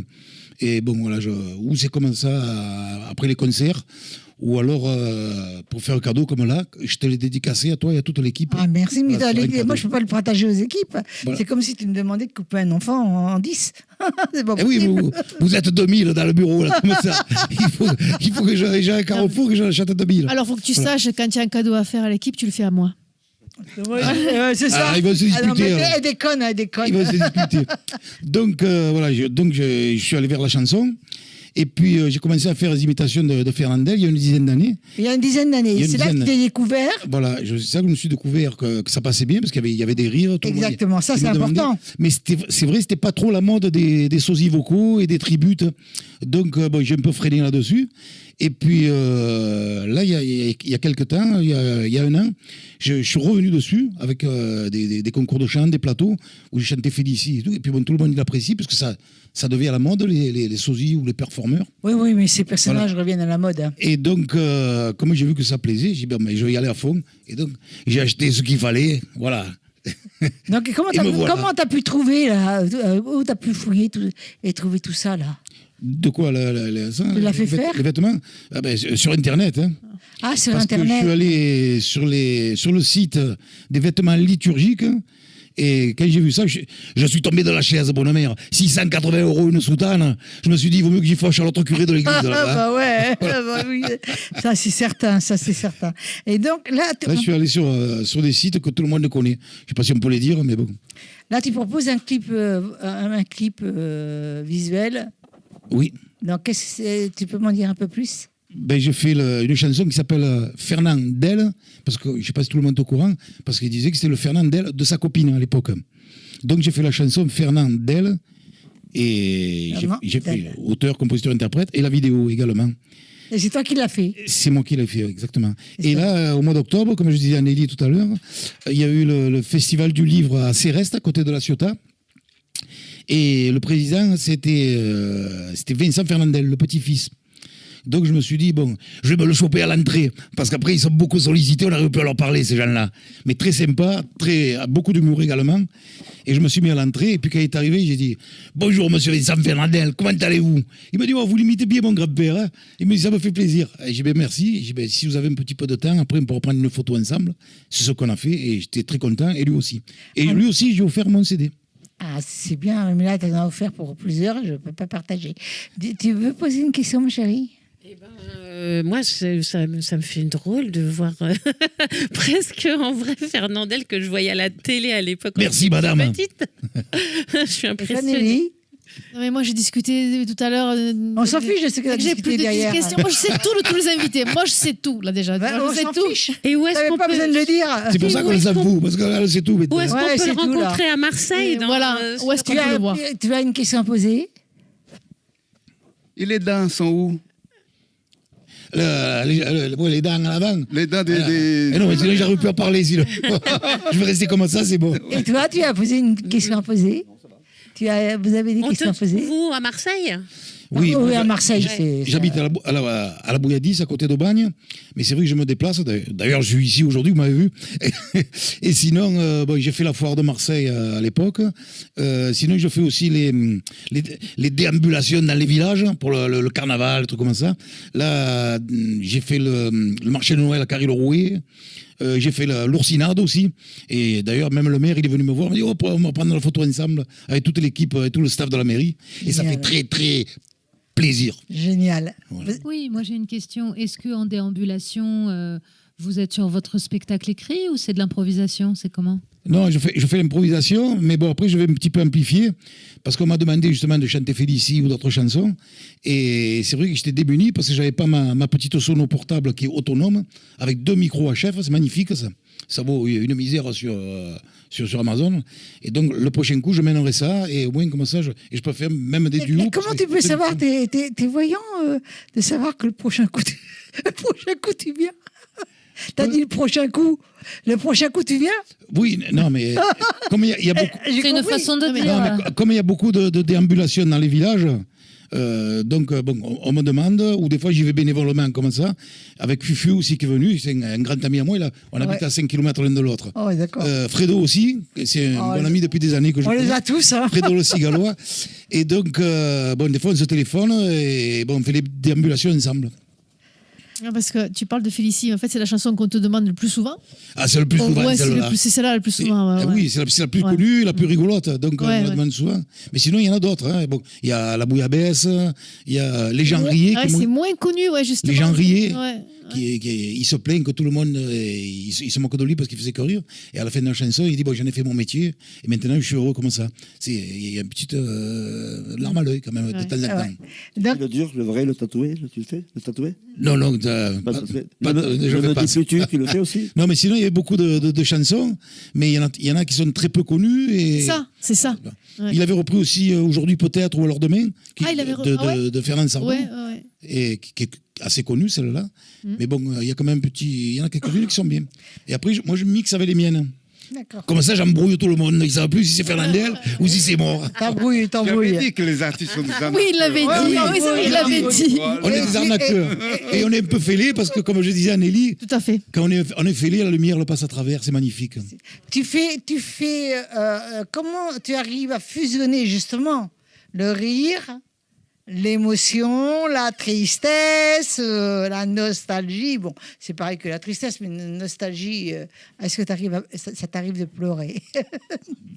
Et bon, voilà, ou c'est comme ça après les concerts, ou alors pour faire un cadeau comme là, je te l'ai dédicacé à toi et à toute l'équipe. Ah, merci, mais Voilà, moi je ne peux pas le partager aux équipes. Voilà. C'est comme si tu me demandais de couper un enfant en 10. C'est pas Eh oui, possible. vous êtes 2000 dans le bureau, là, comme ça. Il faut que j'ai un carrefour que j'achète 2000. Alors, il faut que tu saches, quand tu as un cadeau à faire à l'équipe, tu le fais à moi. Ouais, c'est ça. Ah, ils vont se disputer. non, mais alors. elle déconne, elle déconne. Ils vont se disputer. Donc, voilà, je suis allé vers la chanson. Et puis, j'ai commencé à faire des imitations de Fernandel il y a une dizaine d'années. Il y a une dizaine d'années. C'est là que tu t'es découvert. Voilà, c'est ça que je me suis découvert que ça passait bien, parce qu'il y avait des rires. Tout le monde Exactement, ça qui c'est me demandait. important. Mais c'est vrai, c'était pas trop la mode des sosies vocaux et des tributes. Donc, bon, j'ai un peu freiné là-dessus. Et puis, là, il y a quelques temps, il y a un an, je suis revenu dessus avec des concours de chant, des plateaux, où j'ai chanté Félicie et tout. Et puis, bon, tout le monde l'apprécie, parce que ça devient à la mode, les sosies ou les performeurs. Oui, mais ces personnages reviennent à la mode. Hein. Et donc, comme j'ai vu que ça plaisait, j'ai dit, ben, mais je vais y aller à fond. Et donc, j'ai acheté ce qu'il fallait. Voilà. Donc, comment t'as pu trouver, là, où t'as pu fouiller et trouver tout ça, là? De quoi ça, Tu l'as fait faire les vêtements sur Internet. Hein. Ah, sur Parce Internet. que je suis allé sur le site des vêtements liturgiques. Et quand j'ai vu ça, je suis tombé de la chaise, bonne mère. 680 € une soutane. Je me suis dit, il vaut mieux que j'y fâche à l'autre curé de l'église. Bah ouais, bah oui. Ça c'est certain. Et donc là, Là, je suis allé sur des sites que tout le monde connaît. Je ne sais pas si on peut les dire, mais bon. Là, tu proposes un clip visuel. Oui. Donc, tu peux m'en dire un peu plus? Ben, j'ai fait une chanson qui s'appelle Fernandel, parce que je ne sais pas si tout le monde est au courant, parce qu'il disait que c'était le Fernandel de sa copine à l'époque. Donc j'ai fait la chanson Fernandel, et j'ai fait auteur, compositeur, interprète, et la vidéo également. Et c'est toi qui l'as fait? C'est moi qui l'ai fait, exactement. Et là, au mois d'octobre, comme je disais à Nelly tout à l'heure, il y a eu le festival du livre à Céreste, à côté de La Ciotat. Et le président, c'était Vincent Fernandel, le petit-fils. Donc je me suis dit, bon, je vais me le choper à l'entrée, parce qu'après ils sont beaucoup sollicités, on n'arrive plus à leur parler, ces gens-là. Mais très sympa, beaucoup d'humour également. Et je me suis mis à l'entrée, et puis quand il est arrivé, j'ai dit, bonjour monsieur Vincent Fernandel, comment allez-vous? Il m'a dit, oh, vous l'imitez bien mon grand-père. Hein. Il me dit, ça me fait plaisir. Et j'ai dit, ben, merci. J'ai dit, ben, si vous avez un petit peu de temps, après on pourra prendre une photo ensemble. C'est ce qu'on a fait, et j'étais très content, et lui aussi. Et lui aussi, j'ai offert mon CD. Ah, c'est bien, mais là, tu en as offert pour plusieurs, je ne peux pas partager. Tu veux poser une question, ma chérie? Moi, ça me fait drôle de voir presque en vrai Fernandel que je voyais à la télé à l'époque. Merci, madame. Petite. Je suis impressionnée. Non, mais moi, j'ai discuté tout à l'heure. On s'en fiche de ce que tu as J'ai discuté plus de derrière. questions. Moi, je sais tout de tous les invités. Moi, je sais tout, là, déjà. Bah, Moi, je sais s'en tout. fiche. Et où est-ce T'avais qu'on pas peut... besoin de le dire. C'est pour ça qu'on les avoue, parce que là, c'est tout. Où est-ce qu'on Ouais, peut c'est le tout, là. rencontrer à Marseille Voilà. Où est-ce qu'on peut le voir? Tu as une question à poser? Et les dents sont où? Les dents à l'avant. Les dents des... Non, mais sinon, j'aurais pu en parler. Sinon. Je vais rester comme ça, c'est bon. Et toi, tu as posé une question à poser? Vous avez des questions à poser? Vous, à Marseille? Oui, Oui, à Marseille. J'habite à la Bouilladis, à côté d'Aubagne, mais c'est vrai que je me déplace. D'ailleurs, je suis ici aujourd'hui, vous m'avez vu. Et sinon, j'ai fait la foire de Marseille à l'époque. Sinon, je fais aussi les déambulations dans les villages pour le carnaval, trucs comme ça. Là, j'ai fait le marché de Noël à Carry-le-Rouet. J'ai fait l'oursinade aussi. Et d'ailleurs, même le maire, il est venu me voir. Il m'a dit, on va prendre la photo ensemble avec toute l'équipe et tout le staff de la mairie. Et ça fait très, très plaisir. Génial. Voilà. Oui, moi j'ai une question. Est-ce qu'en déambulation, vous êtes sur votre spectacle écrit ou c'est de l'improvisation? C'est comment? Non, je fais l'improvisation, mais bon, après, je vais un petit peu amplifier, parce qu'on m'a demandé justement de chanter Félicie ou d'autres chansons, et c'est vrai que j'étais démuni, parce que j'avais pas ma petite sono portable qui est autonome, avec 2 micros HF, c'est magnifique, ça. Ça vaut une misère sur Amazon, et donc le prochain coup, je mènerai ça, et au moins comme ça, je peux faire même des duos. Et comment tu peux savoir, t'es voyant, de savoir que le prochain coup, tu viens? T'as dit le prochain coup tu viens? Oui, non, mais comme il y a beaucoup... C'est une façon de dire. Non, mais comme il y a beaucoup de déambulations dans les villages, Donc, on me demande, ou des fois j'y vais bénévolement comme ça, avec Fufu aussi qui est venu, c'est un grand ami à moi, on habite à 5 km l'un de l'autre. Oh, d'accord. Fredo aussi, c'est un bon ami depuis des années que je On les connais. a tous, hein. Fredo le Cigalois. Et donc, des fois on se téléphone et on fait des déambulations ensemble. Parce que tu parles de Félicie, en fait, c'est la chanson qu'on te demande le plus souvent. Ah, c'est le plus souvent, Ouais, celle-là. c'est celle-là le plus souvent. Ouais, ouais. Oui, c'est la plus Ouais. connue, la plus rigolote, donc on Ouais, la demande souvent. Mais sinon, il y en a d'autres. Hein. Bon, il y a la bouillabaisse, il y a les gens riés. Ouais, c'est moins connu, ouais, justement. Les gens riés. Ouais. Il se plaint que tout le monde il se moque de lui parce qu'il faisait que rire. Et à la fin de la chanson, il dit bon, j'en ai fait mon métier et maintenant je suis heureux comme ça. Il y a une petite larme à l'œil quand même de temps en temps. Donc, Le dur, le vrai, le tatoué, tu le fais? Le tatoué? Non, Pas tatoué. je Le fais pas. dis-tu, tu le fais aussi? Non, mais sinon il y a beaucoup de chansons, mais il y en a qui sont très peu connues. Et C'est ça. Ouais. il avait repris aussi Aujourd'hui peut-être ou alors demain Il avait de Fernand Sardou. Ouais. Et qui est assez connue celle-là. Mais bon, il y a quand même il y en a quelques-unes qui sont bien. Et après, moi je mixe avec les miennes. d'accord. Comme ça, j'embrouille tout le monde. Ils ne savent plus si c'est Fernandel ou si c'est mort. T'embrouilles. J'avais dit que les artistes sont des arnaqueurs. Oui, il l'avait dit. Oui, c'est vrai, il l'avait dit. On est des arnaqueurs. Et on est un peu fêlés parce que, comme je disais à Nelly, Tout à fait. quand on est fêlés, la lumière le passe à travers. C'est magnifique. Tu fais comment tu arrives à fusionner justement le rire, l'émotion, la tristesse, la nostalgie. Bon, c'est pareil que la tristesse, mais une nostalgie. Est-ce que ça t'arrive de pleurer?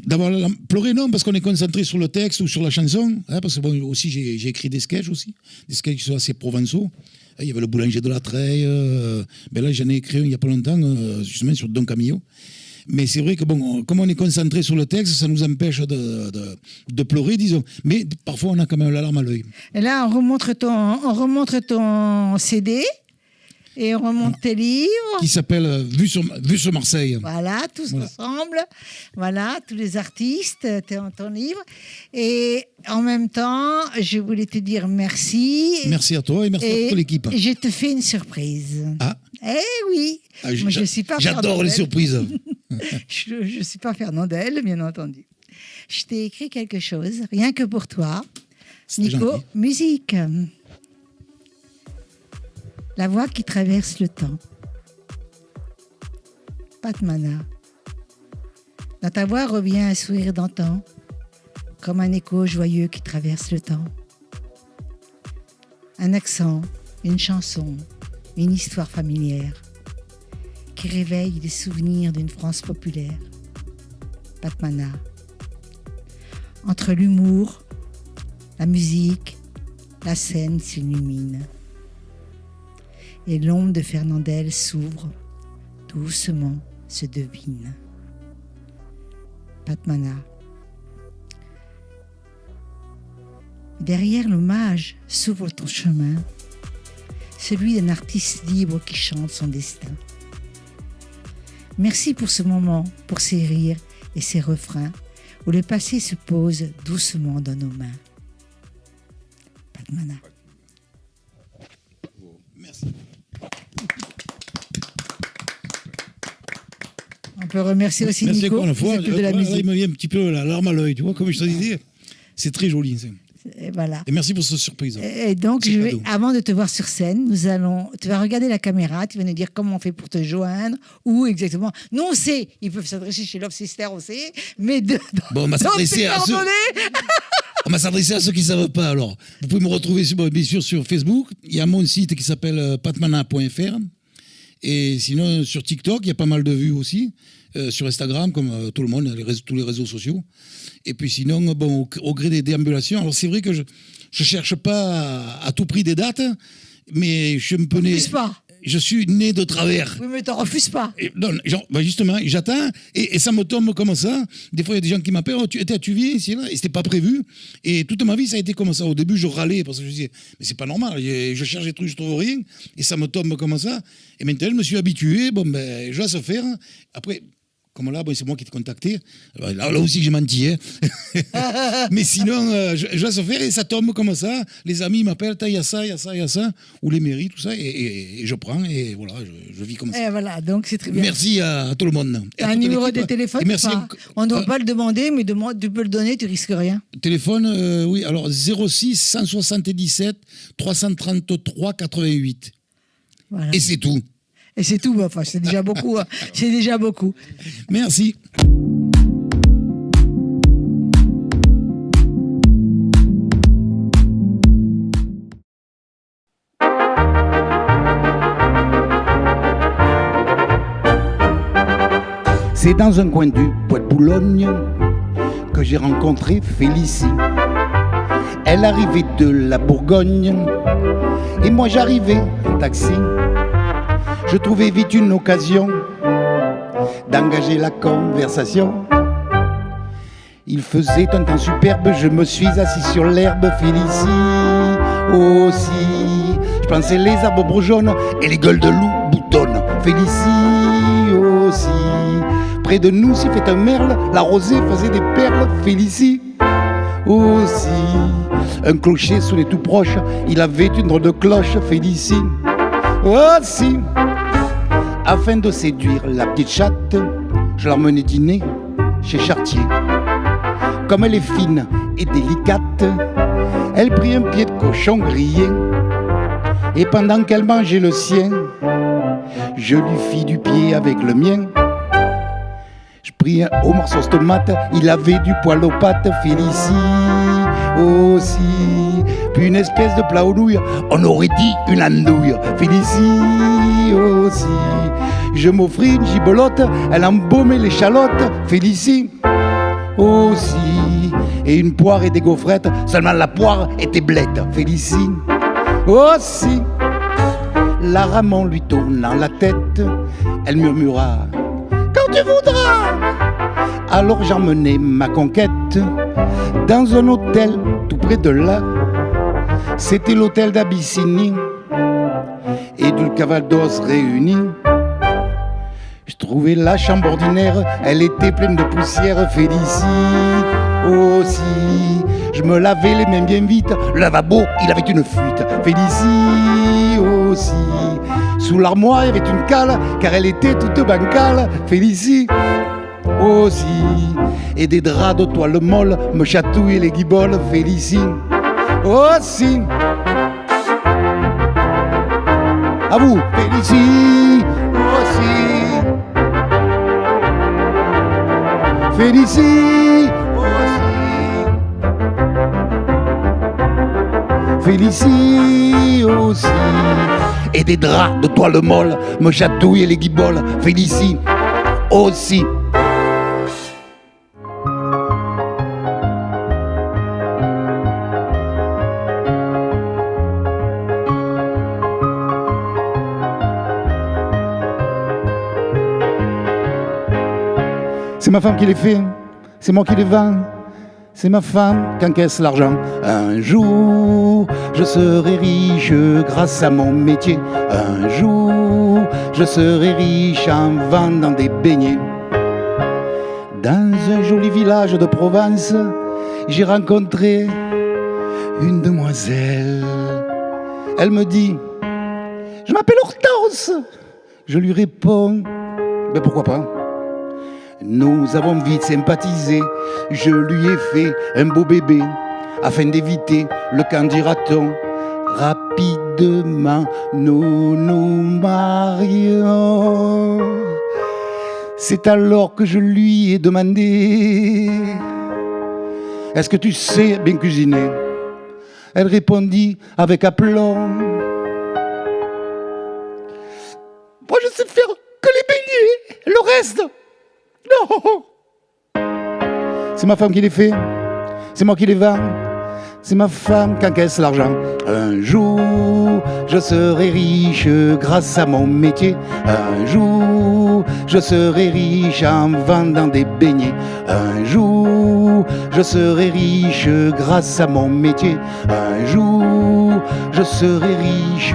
D'abord, pleurer, non, parce qu'on est concentré sur le texte ou sur la chanson. Hein, parce que bon, aussi, j'ai écrit des sketchs aussi. Des sketchs qui sont assez provençaux. Il y avait le boulanger de la Treille. Ben là, j'en ai écrit un il n'y a pas longtemps, justement sur Don Camillo. Mais c'est vrai que, bon, comme on est concentré sur le texte, ça nous empêche de pleurer, disons. Mais parfois, on a quand même la larme à l'œil. Et là, on remonte ton CD et on remonte tes livres. Qui s'appelle Vue sur Marseille. Voilà, tous Voilà. ensemble. Voilà, tous les artistes, ton livre. Et en même temps, je voulais te dire merci. Merci à toi et merci à toute l'équipe. Je te fais une surprise. Ah, Oui. Moi, je suis pas j'adore les Fernandel. surprises. Je ne suis pas Fernandel, bien entendu. Je t'ai écrit quelque chose, rien que pour toi. C'est Nico, gentil. musique. La voix qui traverse le temps. Patmana. Dans ta voix revient un sourire d'antan, comme un écho joyeux qui traverse le temps. Un accent, une chanson, une histoire familière qui réveille les souvenirs d'une France populaire. Patmana. Entre l'humour, la musique, la scène s'illumine. Et l'ombre de Fernandel s'ouvre, doucement se devine. Patmana. Derrière l'hommage s'ouvre ton chemin, celui d'un artiste libre qui chante son destin. Merci pour ce moment, pour ces rires et ces refrains où le passé se pose doucement dans nos mains. Patmana. Merci. On peut remercier aussi Merci Nico encore une qui fois. s'occupe de la Voilà, musique. il me vient un petit peu la larme à l'œil, tu vois, comme je te disais. C'est très joli. Et voilà. Et merci pour cette surprise. Et donc, C'est cadeau. avant de te voir sur scène, tu vas regarder la caméra, tu vas nous dire comment on fait pour te joindre, où exactement. Nous, on sait, ils peuvent s'adresser chez Love Sister, on sait, mais Bon, on va s'adresser à ceux... On va s'adresser à ceux qui ne savent pas. Alors, vous pouvez me retrouver bien sûr sur Facebook. Il y a mon site qui s'appelle patmana.fr. Et sinon, sur TikTok, il y a pas mal de vues aussi. Sur Instagram, comme tout le monde, tous les réseaux sociaux. Et puis sinon, bon, au gré des déambulations, alors c'est vrai que je ne cherche pas à tout prix des dates, mais je me né. Je suis né de travers. Oui, mais t'en refuses pas. Et, non, justement, j'attends et ça me tombe comme ça. Des fois, il y a des gens qui m'appellent, oh, tu viens ici, là, et c'était pas prévu. Et toute ma vie, ça a été comme ça. Au début, je râlais parce que je disais, mais c'est pas normal. Je cherche des trucs, je trouve rien, et ça me tombe comme ça. Et maintenant, je me suis habitué. Bon, ben, je laisse faire. Après, Comme là, c'est moi qui t'ai contacté. Alors, là aussi, j'ai menti. Hein. Mais sinon, je laisse faire et ça tombe comme ça. Les amis m'appellent, il y a ça, il y a ça, il y a ça. Ou les mairies, tout ça. Et je prends et voilà, je vis comme ça. Et voilà, donc c'est très bien. Merci à tout le monde. T'as un numéro de téléphone ou merci. pas? On ne doit pas le demander, mais tu peux le donner, tu risques rien. Téléphone, oui, alors 06 177 333 88. Voilà. Et c'est tout. Et c'est tout, enfin, c'est déjà beaucoup. Hein. C'est déjà beaucoup. Merci. C'est dans un coin du Bois de Boulogne que j'ai rencontré Félicie. Elle arrivait de la Bourgogne et moi j'arrivais en taxi. Je trouvais vite une occasion d'engager la conversation. Il faisait un temps superbe, je me suis assis sur l'herbe. Félicie aussi, je pensais les arbres bourgeonnent et les gueules de loup boutonnent. Félicie aussi, près de nous s'y fait un merle, la rosée faisait des perles. Félicie aussi, un clocher sonnait tout proche, il avait une drôle de cloche. Félicie aussi, afin de séduire la petite chatte, je l'emmenais dîner chez Chartier. Comme elle est fine et délicate, elle prit un pied de cochon grillé. Et pendant qu'elle mangeait le sien, je lui fis du pied avec le mien. Je pris un haut morceau de tomate, il avait du poil aux pattes. Félicie aussi, puis une espèce de plat aux nouilles, on aurait dit une andouille. Félicie aussi, je m'offris une gibelotte, elle embaumait l'échalote. Félicie aussi, et une poire et des gaufrettes, seulement la poire était blette. Félicie aussi, la Ramon lui tournant la tête, elle murmura « Quand tu voudras !» Alors j'emmenai ma conquête dans un hôtel tout près de là. C'était l'hôtel d'Abyssinie et du Calvados réunis. Je trouvais la chambre ordinaire, elle était pleine de poussière. Félicie aussi, je me lavais les mains bien vite, le lavabo, il avait une fuite. Félicie aussi, sous l'armoire, il y avait une cale, car elle était toute bancale. Félicie aussi, et des draps de toile molle me chatouillaient les guiboles. Félicie aussi, à vous. Félicie aussi, Félicie aussi, Félicie aussi, et des draps de toile molle me chatouillaient les guiboles. Félicie aussi. C'est ma femme qui les fait, c'est moi qui les vends. C'est ma femme qui encaisse l'argent. Un jour, je serai riche grâce à mon métier. Un jour, je serai riche en vendant des beignets. Dans un joli village de Provence, j'ai rencontré une demoiselle. Elle me dit « Je m'appelle Hortense ». Je lui réponds « Ben pourquoi pas ?» Nous avons vite sympathisé, je lui ai fait un beau bébé, afin d'éviter le candidaton. Rapidement, nous nous marions. C'est alors que je lui ai demandé « Est-ce que tu sais bien cuisiner ?» Elle répondit avec aplomb « Moi je sais faire que les beignets, le reste !» Non! C'est ma femme qui les fait, c'est moi qui les vends, c'est ma femme qui encaisse l'argent. Un jour, je serai riche grâce à mon métier. Un jour, je serai riche en vendant des beignets. Un jour, je serai riche grâce à mon métier. Un jour, je serai riche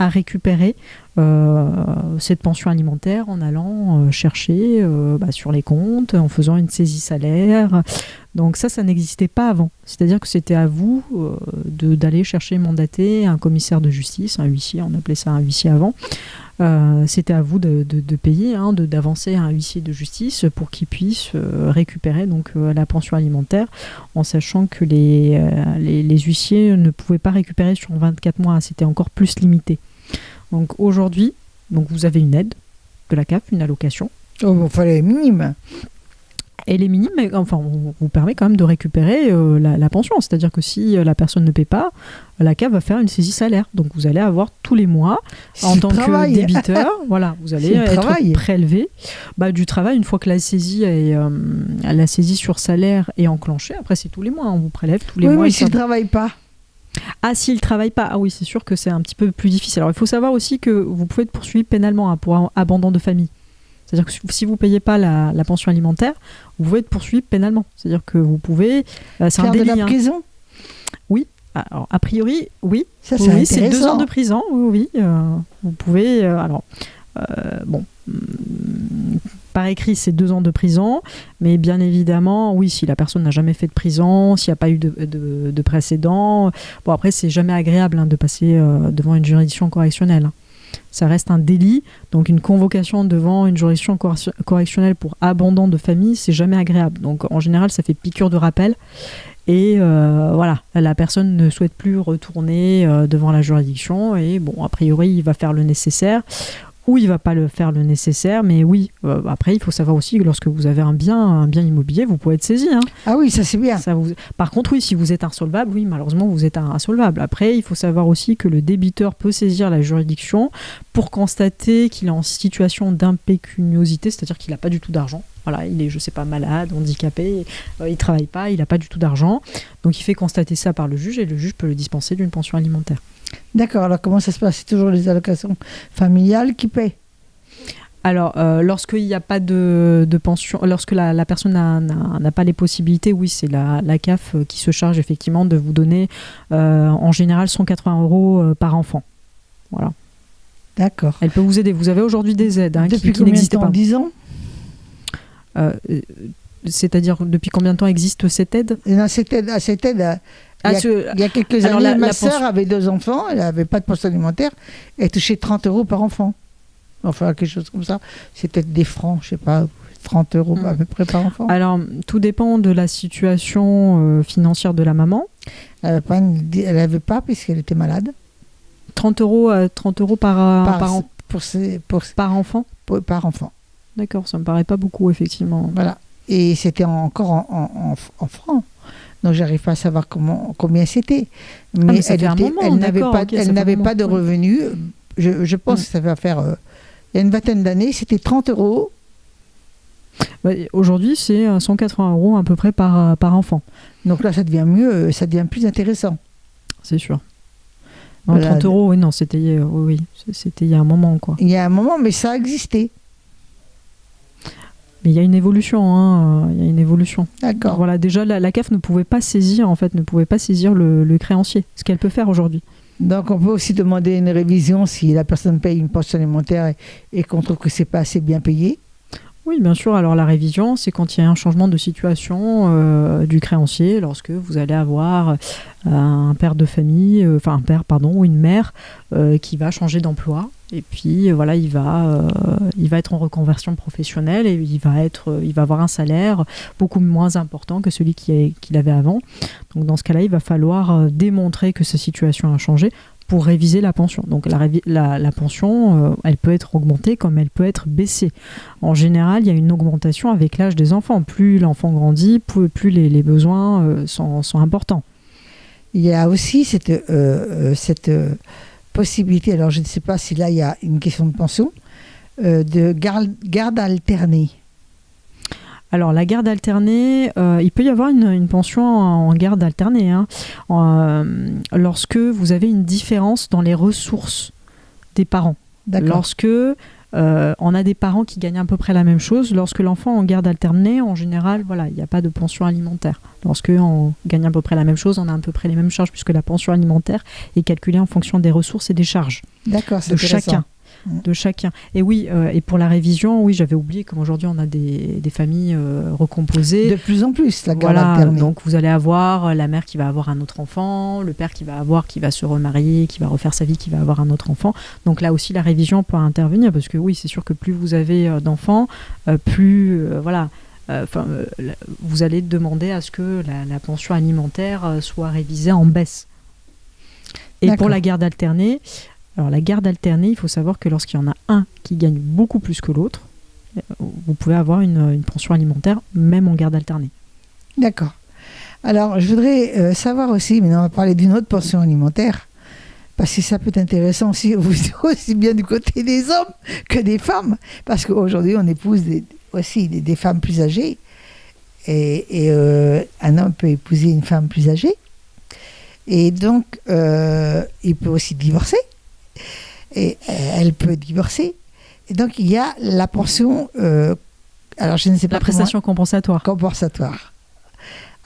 à récupérer cette pension alimentaire en allant chercher sur les comptes, en faisant une saisie salaire. Donc ça n'existait pas avant. C'est-à-dire que c'était à vous d'aller chercher, mandater un commissaire de justice, un huissier, on appelait ça un huissier avant. C'était à vous de payer, d'avancer à un huissier de justice pour qu'il puisse récupérer donc, la pension alimentaire, en sachant que les huissiers ne pouvaient pas récupérer sur 24 mois, c'était encore plus limité. Donc aujourd'hui, vous avez une aide de la CAF, une allocation. Oh, il fallait minime. Elle est minime, mais enfin, on vous permet quand même de récupérer la pension. C'est-à-dire que si la personne ne paie pas, la CAF va faire une saisie salaire. Donc vous allez avoir tous les mois, en tant que débiteur, voilà, vous allez être prélevé du travail une fois que la saisie sur salaire est enclenchée. Après, c'est tous les mois, on vous prélève tous les mois. Oui, mais s'il ne travaille pas. Ah, s'il ne travaille pas, oui, c'est sûr que c'est un petit peu plus difficile. Alors, il faut savoir aussi que vous pouvez être poursuivi pénalement pour abandon de famille. C'est-à-dire que si vous ne payez pas la pension alimentaire, vous pouvez être poursuivi pénalement. C'est-à-dire que vous pouvez... c'est un délit. Faire de la prison ? Oui. Alors, a priori, oui. Ça, c'est intéressant. C'est 2 ans de prison, oui. Vous pouvez... par écrit, c'est 2 ans de prison, mais bien évidemment, oui, si la personne n'a jamais fait de prison, s'il n'y a pas eu de précédent... Bon, après, c'est jamais agréable de passer devant une juridiction correctionnelle. Ça reste un délit, donc une convocation devant une juridiction correctionnelle pour abandon de famille, c'est jamais agréable. Donc en général, ça fait piqûre de rappel. Et voilà, la personne ne souhaite plus retourner devant la juridiction. Et bon, a priori, il va faire le nécessaire. Ou il ne va pas faire le nécessaire, mais oui, après, il faut savoir aussi que lorsque vous avez un bien immobilier, vous pouvez être saisi. Ah oui, ça c'est bien. Par contre, oui, si vous êtes insolvable, oui, malheureusement, vous êtes insolvable. Après, il faut savoir aussi que le débiteur peut saisir la juridiction pour constater qu'il est en situation d'impécuniosité, c'est-à-dire qu'il n'a pas du tout d'argent. Voilà, il est, je sais pas, malade, handicapé, il travaille pas, il n'a pas du tout d'argent. Donc il fait constater ça par le juge et le juge peut le dispenser d'une pension alimentaire. D'accord, alors comment ça se passe ? C'est toujours les allocations familiales qui paient ? Alors, lorsqu'il n'y a pas de pension, lorsque la personne n'a pas les possibilités, oui, c'est la CAF qui se charge effectivement de vous donner en général 180 € par enfant. Voilà. D'accord. Elle peut vous aider. Vous avez aujourd'hui des aides qui n'existaient pas. Depuis 10 ans ? C'est-à-dire, depuis combien de temps existe cette aide ? Non, cette aide, il y a quelques années, ma sœur avait 2 enfants, elle n'avait pas de pension alimentaire, elle touchait 30 € par enfant. Enfin, quelque chose comme ça. C'est peut-être des francs, je ne sais pas, 30 € à peu près par enfant. Alors, tout dépend de la situation financière de la maman. Elle n'avait pas, puisqu'elle était malade. 30 € par enfant ? Par enfant. D'accord, ça ne me paraît pas beaucoup, effectivement. Voilà. Et c'était encore en francs. Donc, je n'arrive pas à savoir combien c'était. Mais elle n'avait pas de revenus. Je pense que ça va faire... il y a une vingtaine d'années, c'était 30 €. Aujourd'hui, c'est 180 € à peu près par enfant. Donc là, ça devient mieux, ça devient plus intéressant. C'est sûr. Non, voilà. 30 €, oui, non, c'était il y a un moment, quoi. Il y a un moment, mais ça a existé. Mais il y a une évolution, il y a une évolution. D'accord. Voilà, déjà, la CAF ne pouvait pas saisir le créancier, ce qu'elle peut faire aujourd'hui. Donc, on peut aussi demander une révision si la personne paye une pension alimentaire et qu'on trouve que c'est pas assez bien payé. Oui, bien sûr. Alors, la révision, c'est quand il y a un changement de situation du créancier, lorsque vous allez avoir un père de famille, ou une mère qui va changer d'emploi. Et puis, voilà, il va être en reconversion professionnelle et il va avoir un salaire beaucoup moins important que celui qu'il avait avant. Donc, dans ce cas-là, il va falloir démontrer que sa situation a changé pour réviser la pension. Donc la pension, elle peut être augmentée comme elle peut être baissée. En général, il y a une augmentation avec l'âge des enfants. Plus l'enfant grandit, plus les besoins sont importants. Il y a aussi cette possibilité, alors je ne sais pas si là il y a une question de pension, de garde alternée. Alors, la garde alternée, il peut y avoir une pension en garde alternée lorsque vous avez une différence dans les ressources des parents. D'accord. Lorsque on a des parents qui gagnent à peu près la même chose. Lorsque l'enfant est en garde alternée, en général, voilà, il n'y a pas de pension alimentaire. Lorsque on gagne à peu près la même chose, on a à peu près les mêmes charges, puisque la pension alimentaire est calculée en fonction des ressources et des charges de chacun. De chacun. Et oui, et pour la révision, oui, j'avais oublié qu'aujourd'hui on a des familles recomposées. De plus en plus, la garde voilà, alternée. donc vous allez avoir la mère qui va avoir un autre enfant, le père qui va se remarier, qui va refaire sa vie, qui va avoir un autre enfant. Donc là aussi, la révision peut intervenir, parce que oui, c'est sûr que plus vous avez d'enfants, plus vous allez demander à ce que la pension alimentaire soit révisée en baisse. Et D'accord. pour la garde alternée, alors la garde alternée, il faut savoir que lorsqu'il y en a un qui gagne beaucoup plus que l'autre, vous pouvez avoir une pension alimentaire même en garde alternée. D'accord. Alors, je voudrais savoir aussi, maintenant on va parler d'une autre pension alimentaire, parce que ça peut être intéressant aussi bien du côté des hommes que des femmes, parce qu'aujourd'hui on épouse aussi des femmes plus âgées, et un homme peut épouser une femme plus âgée, et donc il peut aussi divorcer, et elle peut divorcer, et donc il y a la pension, alors je ne sais pas La prestation compensatoire. compensatoire.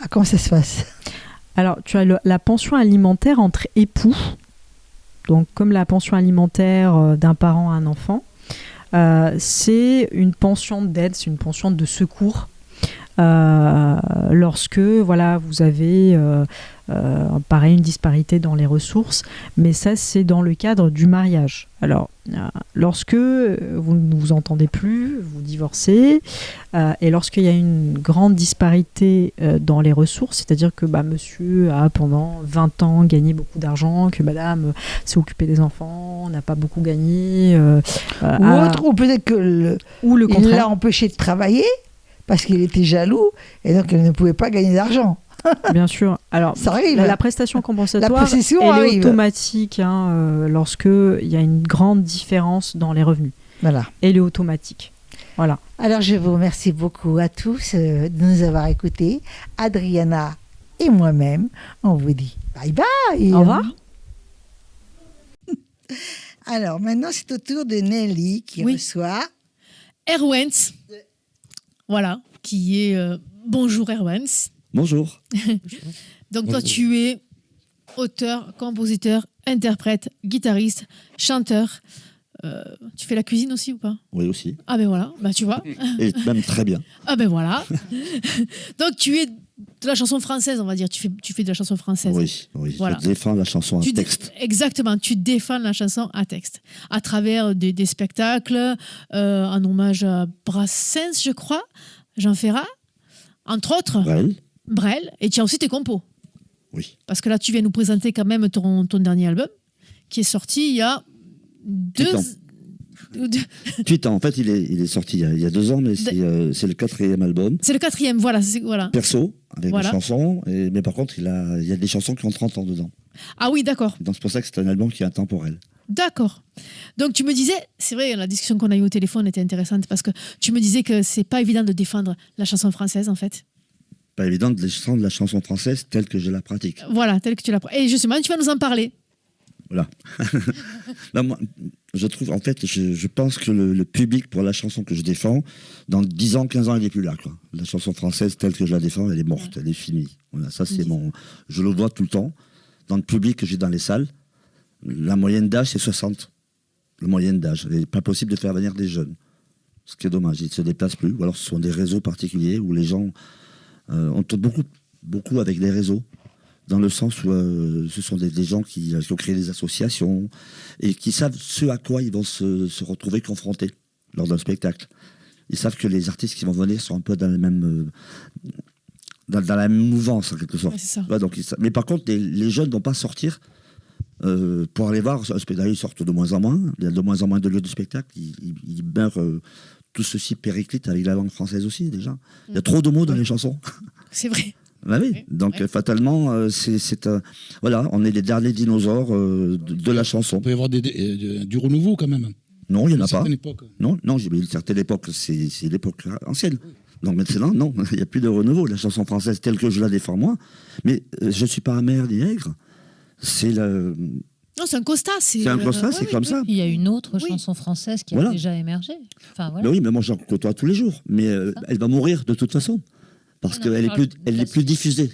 Ah, comment ça se passe? Alors, tu as la pension alimentaire entre époux, donc comme la pension alimentaire d'un parent à un enfant. C'est une pension d'aide, c'est une pension de secours. Lorsque voilà, vous avez pareil, une disparité dans les ressources, mais ça c'est dans le cadre du mariage. Alors lorsque vous ne vous entendez plus, vous divorcez, et lorsqu'il y a une grande disparité dans les ressources, c'est-à-dire que monsieur a pendant 20 ans gagné beaucoup d'argent, que madame s'est occupée des enfants, n'a pas beaucoup gagné, ou peut-être que ou le il contraire. l'a empêché de travailler parce qu'il était jaloux et donc elle ne pouvait pas gagner d'argent. Bien sûr. Alors, Ça arrive. la prestation compensatoire, La possession elle est arrive. automatique lorsque il y a une grande différence dans les revenus. Voilà. Elle est automatique. Voilà. Alors je vous remercie beaucoup à tous de nous avoir écoutés. Adriana et moi-même, on vous dit bye bye. Au revoir. Alors maintenant c'est au tour de Nelly qui Oui. reçoit. Erwens, voilà, qui est Bonjour Erwens. Bonjour. Donc toi, tu es auteur, compositeur, interprète, guitariste, chanteur. Tu fais la cuisine aussi ou pas? Oui, aussi. Ah ben voilà, bah tu vois. Et même très bien. Ah ben voilà. Donc tu es de la chanson française, on va dire. Tu fais de la chanson française. Oui, oui. Voilà. Je défends la chanson à texte. Exactement, tu défends la chanson à texte. À travers des spectacles, en hommage à Brassens, je crois, Jean Ferrat, entre autres. Brel, et tu as aussi tes compos. Oui. Parce que là, tu viens nous présenter quand même ton dernier album, qui est sorti il y a 8 ans. En fait, il est sorti il y a 2 ans, mais c'est le 4e album. C'est le 4e, voilà. Voilà. Perso, avec Voilà. des chansons, mais par contre, il y a des chansons qui ont 30 ans dedans. Ah oui, d'accord. Donc c'est pour ça que c'est un album qui est intemporel. D'accord. Donc tu me disais, c'est vrai, la discussion qu'on a eue au téléphone était intéressante parce que tu me disais que c'est pas évident de défendre la chanson française en fait. Pas évident de défendre la chanson française telle que je la pratique. Voilà, telle que tu l'as. Et justement, tu vas nous en parler. Voilà. Là, moi, je trouve, en fait, je pense que le public pour la chanson que je défends, dans 10 ans, 15 ans, il n'est plus là, quoi. La chanson française telle que je la défends, elle est morte, elle est finie. Voilà, ça c'est je le vois tout le temps. Dans le public que j'ai dans les salles, la moyenne d'âge, c'est 60. La moyenne d'âge. Il n'est pas possible de faire venir des jeunes. Ce qui est dommage, ils ne se déplacent plus. Ou alors ce sont des réseaux particuliers où les gens... on tourne beaucoup avec les réseaux, dans le sens où ce sont des gens qui ont créé des associations et qui savent ce à quoi ils vont se retrouver confrontés lors d'un spectacle. Ils savent que les artistes qui vont venir sont un peu dans la même mouvance, en quelque sorte. Ouais, c'est ça. Ouais, donc, mais par contre, les jeunes ne vont pas sortir pour aller voir un spectacle. Ils sortent de moins en moins. Il y a de moins en moins de lieux de spectacle. Ils meurent... tout ceci périclite avec la langue française aussi, déjà. Il y a trop de mots dans les chansons. C'est vrai. Bah oui. Donc, fatalement, voilà, on est les derniers dinosaures de la chanson. Il peut y avoir du renouveau quand même. Non, il n'y en a pas. Époque. Non, j'ai une certaine époque, c'est l'époque ancienne. Donc maintenant, non, il n'y a plus de renouveau. La chanson française telle que je la défends moi, mais je ne suis pas amer ni aigre. C'est Non, c'est un constat. C'est un constat, c'est comme ça. Il y a une autre Oui. chanson française qui Voilà. a déjà émergé. Enfin, voilà. Mais oui, mais moi j'en côtoie tous les jours. Mais elle va mourir de toute façon. Parce Non, qu'elle je n'est parle plus, de elle la n'est plus suite. diffusée.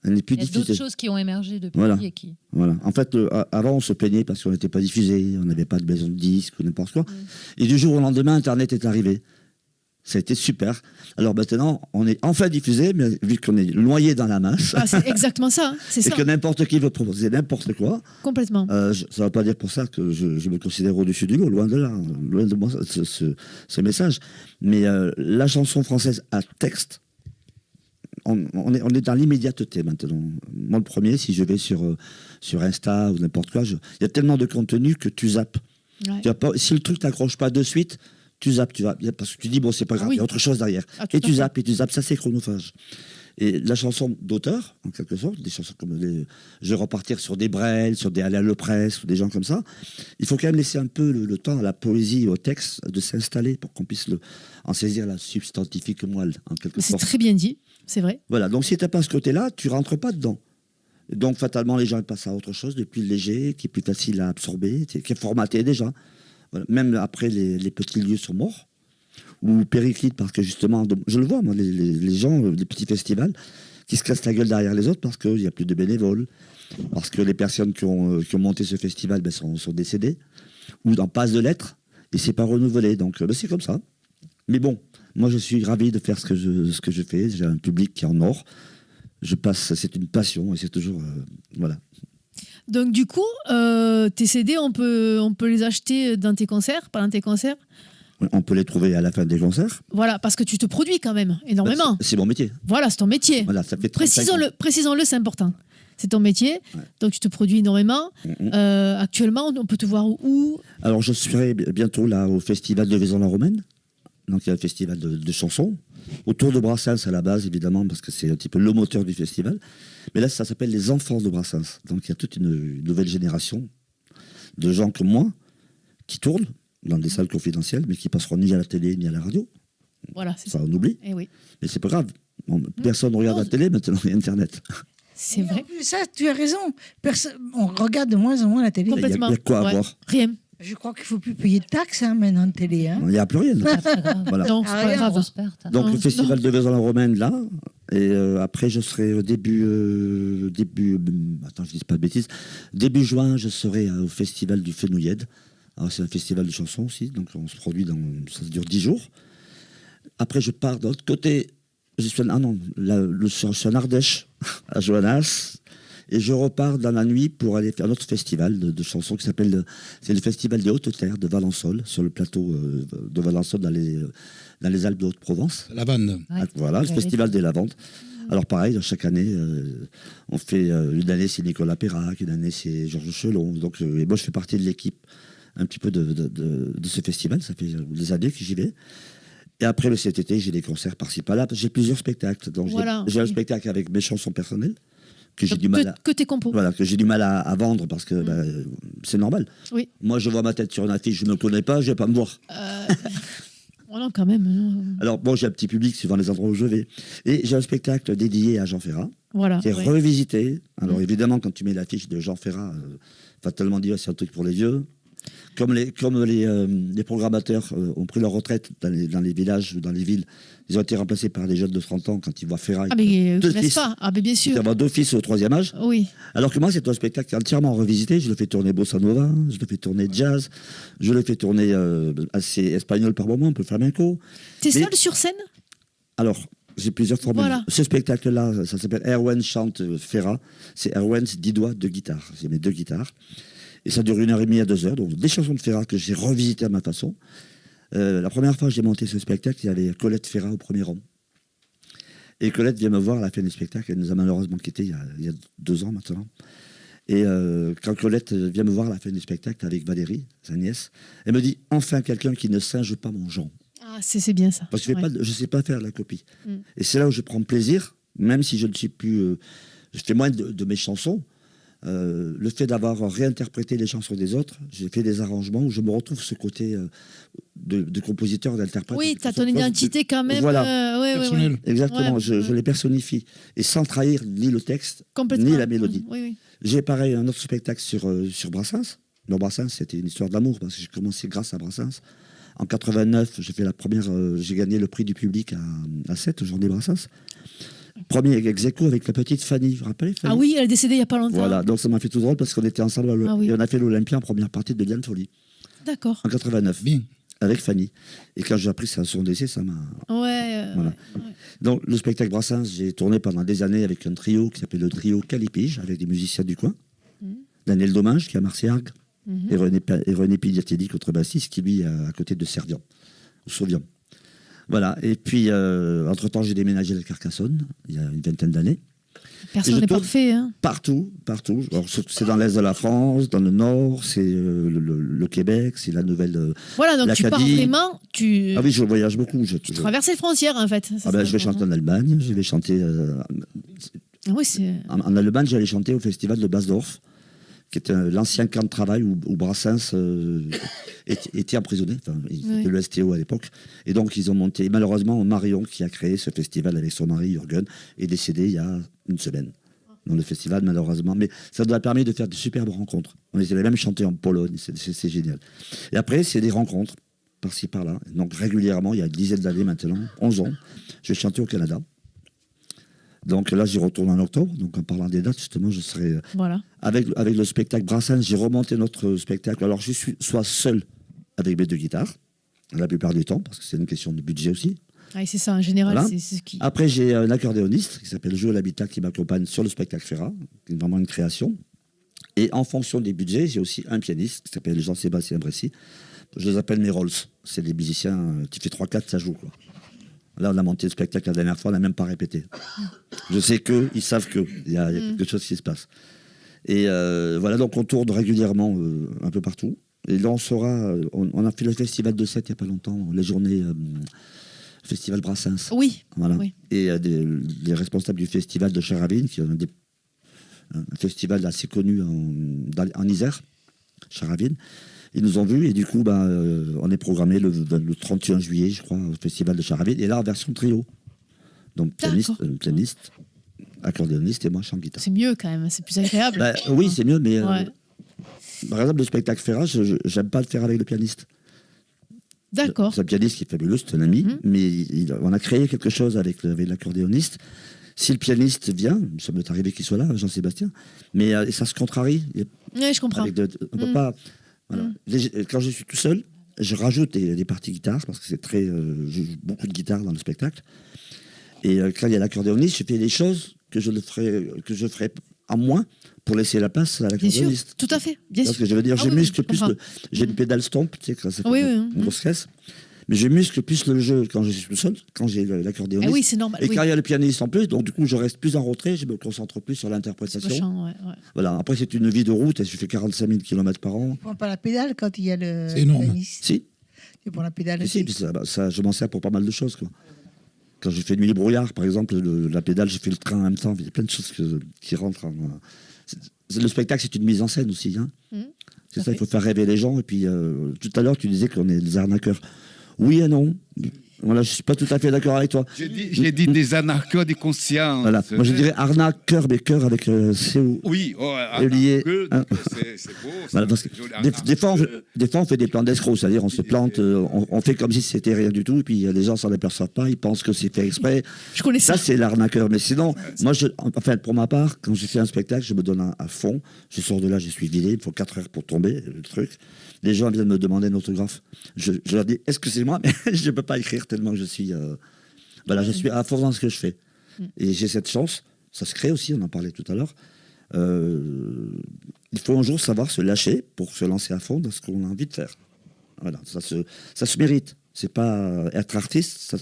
Elle n'est plus Il y a d'autres diffusée. choses qui ont émergé depuis Voilà. et qui. Voilà. En fait, avant, on se plaignait parce qu'on n'était pas diffusé, on n'avait pas de maison de disques ou n'importe quoi. Et du jour au lendemain, Internet est arrivé. Ça a été super. Alors maintenant, on est enfin diffusé, mais vu qu'on est noyé dans la masse, Ah, c'est exactement ça. Hein. C'est et ça. que n'importe qui veut proposer n'importe quoi, Complètement. ça ne veut pas dire pour ça que je me considère au-dessus du lot, loin de là, loin de moi ce message. Mais la chanson française à texte, on est dans l'immédiateté maintenant. Moi, le premier, si je vais sur Insta ou n'importe quoi, il y a tellement de contenu que tu zappes. Ouais. Tu vas pas, si le truc t'accroche pas de suite, tu zappes, parce que tu dis, bon, c'est pas grave, Oui. il y a autre chose derrière. Ah, tout Et à fait. tu zappes, ça c'est chronophage. Et la chanson d'auteur, en quelque sorte, des chansons comme je vais repartir sur des Brel, sur des Alain Lepresse, ou des gens comme ça, il faut quand même laisser un peu le temps à la poésie et au texte de s'installer pour qu'on puisse en saisir la substantifique moelle, en quelque C'est sorte. très bien dit. C'est vrai. Voilà, donc si tu n'as pas ce côté-là, tu rentres pas dedans. Et donc fatalement, les gens passent à autre chose de plus léger, qui est plus facile à absorber, qui est formaté déjà. Voilà. Même après, les petits lieux sont morts, ou périclites, parce que justement, je le vois, moi, les gens, les petits festivals, qui se cassent la gueule derrière les autres parce qu'il n'y a plus de bénévoles, parce que les personnes qui ont monté ce festival sont décédées, ou en passe de lettres, et c'est pas renouvelé. Donc c'est comme ça. Mais bon, moi je suis ravi de faire ce que je fais. J'ai un public qui est en or. C'est une passion et c'est toujours voilà. Donc, du coup, tes CD, on peut les acheter dans tes concerts, pendant tes concerts. On peut les trouver à la fin des concerts. Voilà, parce que tu te produis quand même énormément. C'est mon métier. Voilà, c'est ton métier. Voilà, ça fait 35 ans. Précisons-le, c'est important. C'est ton métier, Ouais. donc tu te produis énormément. Actuellement, on peut te voir où? Alors je serai bientôt là au festival de Vaison-la-Romaine. Donc il y a un festival de chansons autour de Brassens à la base évidemment parce que c'est un petit peu le moteur du festival. Mais là ça s'appelle les enfants de Brassens. Donc il y a toute une nouvelle génération de gens comme moi qui tournent dans des salles confidentielles mais qui passeront ni à la télé ni à la radio. Voilà, c'est Ça ça. on oublie. Eh oui, Mais c'est pas grave. Personne ne regarde la télé maintenant, il y a Internet. c'est vrai. En plus, ça, tu as raison. On regarde de moins en moins la télé. Il y a- Complètement. il y a quoi à Ouais. voir. Rien. Je crois qu'il ne faut plus payer de taxes maintenant de télé. Hein. Il n'y a plus rien. Pas très grave. Voilà. Non, c'est Ah, pas rien. grave. Grosse perte. Donc Non, le festival non. de Vaison-la-Romaine là, et après je serai au début, attends je dis pas de bêtises, début juin je serai au festival du Fenouillède. Alors c'est un festival de chansons aussi, donc on se produit ça dure 10 jours. Après je pars de l'autre côté, je suis en Ardèche, à Joannas, et je repars dans la nuit pour aller faire un autre festival de chansons qui s'appelle c'est le festival des Hautes Terres de Valençol, sur le plateau de Valençol dans les Alpes de Haute-Provence. Lavande. Ouais. Voilà, le J'allais festival des Lavandes. Alors pareil, chaque année, on fait une année c'est Nicolas Perrac, une année c'est Georges Chelon. Donc, et moi je fais partie de l'équipe un petit peu de ce festival, ça fait des années que j'y vais. Et après cet été, j'ai des concerts par-ci par-là. J'ai plusieurs spectacles. Donc Voilà, j'ai un oui. spectacle avec mes chansons personnelles que j'ai Donc, du mal à, que tes compos. voilà, que j'ai du mal à vendre parce que c'est normal. Oui. Moi, je vois ma tête sur une affiche, je ne me connais pas, je vais pas me voir. Oh non, quand même. non. Alors bon, j'ai un petit public suivant les endroits où je vais. Et j'ai un spectacle dédié à Jean Ferrat. Voilà. Qui est ouais. revisité. Alors évidemment, quand tu mets l'affiche de Jean Ferrat, fatalement dire c'est un truc pour les vieux. Comme les programmateurs ont pris leur retraite dans les villages ou dans les villes, ils ont été remplacés par des jeunes de 30 ans quand ils voient Ferrat. Ah, mais deux n'est-ce fils. pas? Ah, mais bien Il sûr. y avoir 2 fils au 3e âge. Oui. Alors que moi, c'est un spectacle qui est entièrement revisité. Je le fais tourner bossa nova, je le fais tourner jazz, je le fais tourner assez espagnol par moment, un peu flamenco. T'es Mais- seul sur scène? Alors, j'ai plusieurs formules. Voilà. Ce spectacle-là, ça s'appelle Erwan chante Ferrat. C'est Erwan 10 doigts de guitare. J'ai mes 2 guitares. Et ça dure 1h30 à 2 heures. Donc, des chansons de Ferrat que j'ai revisitées à ma façon. La première fois que j'ai monté ce spectacle, il y avait Colette Ferrat au premier rang. Et Colette vient me voir à la fin du spectacle. Elle nous a malheureusement quittés il y a 2 ans maintenant. Et quand Colette vient me voir à la fin du spectacle avec Valérie, sa nièce, elle me dit enfin quelqu'un qui ne singe pas mon genre. Ah, c'est bien ça. Parce que Ouais. je ne sais pas faire la copie. Mm. Et c'est là où je prends plaisir, même si je ne suis plus. Je fais moins de mes chansons. Le fait d'avoir réinterprété les chansons des autres, j'ai fait des arrangements où je me retrouve ce côté de compositeur, d'interprète. Oui, tu as ton identité quand même. Voilà. Personnel. Exactement, Ouais, je les personnifie. Et sans trahir ni le texte, Complètement. ni la mélodie. Oui. J'ai pareil un autre spectacle sur Brassens. Le Brassens, c'était une histoire d'amour, parce que j'ai commencé grâce à Brassens. En 89, j'ai gagné le prix du public à 7 Journées Brassens. Premier ex-aequo avec la petite Fanny, vous vous rappelez Fanny? Ah oui, elle est décédée il n'y a pas longtemps. Voilà, donc ça m'a fait tout drôle parce qu'on était ensemble et on a fait l'Olympia en première partie de Diane Folie. D'accord. En 89. Bien. Avec Fanny. Et quand j'ai appris son décès, ça m'a... Ouais. Voilà. Donc le spectacle Brassens, j'ai tourné pendant des années avec un trio qui s'appelle le trio Calipige, avec des musiciens du coin. Daniel Dommage, qui est à Marseillage, et René Pigliatelli, contrebassiste, qui lui est à côté de Serdian, ou Sauvian. Voilà. Et puis, entre-temps, j'ai déménagé à Carcassonne, il y a une vingtaine d'années. Personne n'est parfait. Hein. Partout. Alors, c'est dans l'est de la France, dans le nord, c'est le Québec, c'est la nouvelle. Voilà, donc tu pars vraiment. Ah oui, je voyage beaucoup. Tu traverses les frontières, en fait. Je vais chanter en Allemagne, je vais chanter. Oui, en Allemagne, j'allais chanter au festival de Basdorf, qui était l'ancien camp de travail où Brassens était emprisonné. Enfin, il était le STO à l'époque. Et donc, ils ont monté. Malheureusement, Marion, qui a créé ce festival avec son mari, Jürgen, est décédé il y a une semaine dans le festival, malheureusement. Mais ça nous a permis de faire de superbes rencontres. On était même chanté en Pologne, c'est génial. Et après, c'est des rencontres, par-ci, par-là. Donc, régulièrement, il y a une dizaine d'années maintenant, 11 ans, je vais chanter au Canada. Donc là, j'y retourne en octobre. Donc en parlant des dates, justement, je serai... Voilà. Avec le spectacle Brassens, j'ai remonté notre spectacle. Alors je suis soit seul avec mes 2 guitares, la plupart du temps, parce que c'est une question de budget aussi. Ah, c'est ça, en général, Voilà. c'est ce qui... Après, j'ai un accordéoniste qui s'appelle Joël Habitat qui m'accompagne sur le spectacle Ferrat, qui est vraiment une création. Et en fonction des budgets, j'ai aussi un pianiste qui s'appelle Jean-Sébastien Bressy. Je les appelle mes Rolls. C'est des musiciens, tu fais 3-4, ça joue, quoi. Là, on a monté le spectacle la dernière fois, on n'a même pas répété. Je sais qu'ils savent qu'il y a quelque chose qui se passe. Et voilà, donc on tourne régulièrement un peu partout. Et là, on a fait le festival de Sète il n'y a pas longtemps, les journées Festival Brassens. Oui. Voilà. Oui. Et les responsables du festival de Charavine, qui est un festival assez connu en Isère, Charavine. Ils nous ont vus et du coup, on est programmé le 31 juillet, je crois, au Festival de Charaville. Et là, en version trio. Donc, pianiste, accordéoniste et moi, chant guitare. C'est mieux quand même, c'est plus agréable. Oui, c'est mieux, mais par exemple, le spectacle Ferrat, j'aime pas le faire avec le pianiste. D'accord. C'est un pianiste qui est fabuleux, c'est un ami, mais on a créé quelque chose avec l'accordéoniste. Si le pianiste vient, ça m'est arrivé qu'il soit là, Jean-Sébastien, mais ça se contrarie. Oui, je comprends. On peut pas... Voilà. Quand je suis tout seul, je rajoute des parties guitare parce que je joue beaucoup de guitare dans le spectacle. Et quand il y a l'accordéoniste, je fais des choses que je ferai en moins pour laisser la place à l'accordéoniste. Tout à fait, bien sûr. Parce que je veux dire, j'ai une pédale stomp, tu sais, ça fait une grosse caisse. Mais je muscle plus le jeu quand je suis tout seul, quand j'ai l'accordéoniste. Oui, c'est normal. Et quand il y a le pianiste en plus, donc du coup, je reste plus en retrait, je me concentre plus sur l'interprétation. Voilà. Après, c'est une vie de route, je fais 45 000 km par an. Tu prends pas la pédale quand il y a le pianiste. Si. Tu prends la pédale aussi. Si, ça, je m'en sers pour pas mal de choses, quoi. Quand je fais Nuit brouillard, par exemple, la pédale, je fais le train en même temps. Il y a plein de choses qui rentrent. Le spectacle, c'est une mise en scène aussi. Hein. C'est ça, il faut faire rêver les gens. Et puis, tout à l'heure, tu disais qu'on est des arnaqueurs. Oui et non. Voilà, je ne suis pas tout à fait d'accord avec toi. J'ai dit des anarchos, des conscients. Voilà. Moi, je dirais arnaqueur, mais cœur avec CO. Oui, lié. C'est beau. Voilà, parce que des fois, on fait des plans d'escrocs, c'est-à-dire on se plante, on fait comme si c'était rien du tout, et puis les gens s'en aperçoivent pas, ils pensent que c'est fait exprès. Je connais ça. Ça, c'est l'arnaqueur. Mais sinon, moi, pour ma part, quand je fais un spectacle, je me donne à fond. Je sors de là, je suis vidé, il faut 4 heures pour tomber, le truc. Les gens viennent me demander un autographe. Je leur dis, excusez-moi, mais je ne peux pas écrire tellement que je suis... je suis à fond dans ce que je fais. Et j'ai cette chance, ça se crée aussi, on en parlait tout à l'heure. Il faut un jour savoir se lâcher pour se lancer à fond dans ce qu'on a envie de faire. Voilà, ça se mérite. C'est pas être artiste,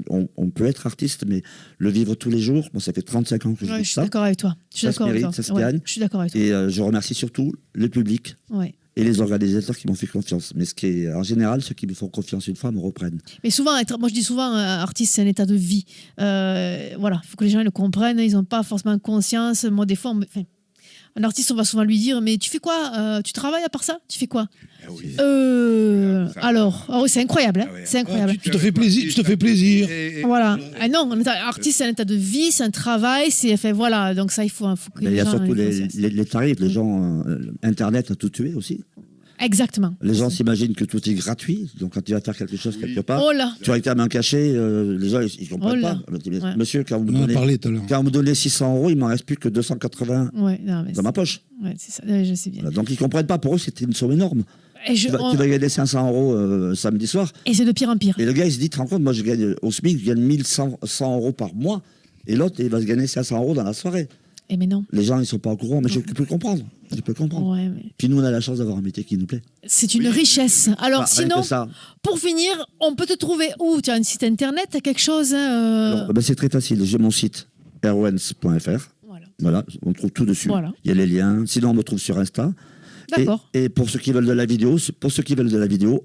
on peut être artiste, mais le vivre tous les jours, moi ça fait 35 ans que je vis ça. Je suis d'accord avec toi. Ça se mérite, ça se gagne. Je suis d'accord avec toi. Et je remercie surtout le public. Et les organisateurs qui m'ont fait confiance. Mais en général, ceux qui me font confiance une fois me reprennent. Mais souvent, moi je dis souvent, artiste, c'est un état de vie. Voilà, il faut que les gens le comprennent. Ils n'ont pas forcément conscience. Moi, des fois, un artiste, on va souvent lui dire, mais tu fais quoi? Tu travailles à part ça? Tu fais quoi? Alors, c'est incroyable, hein, Ah ouais. c'est incroyable. Tu te fais plaisir. Voilà. Ah non, un artiste, c'est un état de vie, c'est un travail, voilà. Donc ça, il faut que Mais il y a gens surtout aient conscience. les tarifs. Les gens, Internet a tout tué aussi. Exactement. Les gens s'imaginent que tout est gratuit. Donc quand tu vas faire quelque chose quelque part, Oh là. tu réclames un cachet, les gens ils comprennent Oh là. pas. Ouais. Monsieur, quand vous On en a me parlé tout à l'heure. donnez 600 €, il m'en reste plus que 280 Ouais, non, mais dans ma poche. ouais, c'est ça. Ouais, je sais bien. Voilà. Donc ils comprennent pas. Pour eux, c'était une somme énorme. Et, Tu vas gagner 500 € samedi soir. et c'est de pire en pire. Et le gars, il se dit, tu te rends compte, moi je gagne au SMIC, je gagne 1100 € par mois. Et l'autre, il va se gagner 500 € dans la soirée. Et mais non. Les gens, ils sont pas au courant, mais je peux comprendre. Je peux comprendre. Ouais, mais Puis nous, on a la chance d'avoir un métier qui nous plaît. c'est une richesse. Alors Ah, rien sinon, que ça. pour finir, on peut te trouver où? Tu as un site internet, t'as quelque chose Alors, ben, c'est très facile. J'ai mon site erwens.fr. Voilà. Voilà, on trouve tout dessus. Voilà. Il y a les liens. Sinon, on me trouve sur Insta. D'accord. Et pour ceux qui veulent de la vidéo, pour ceux qui veulent de la vidéo,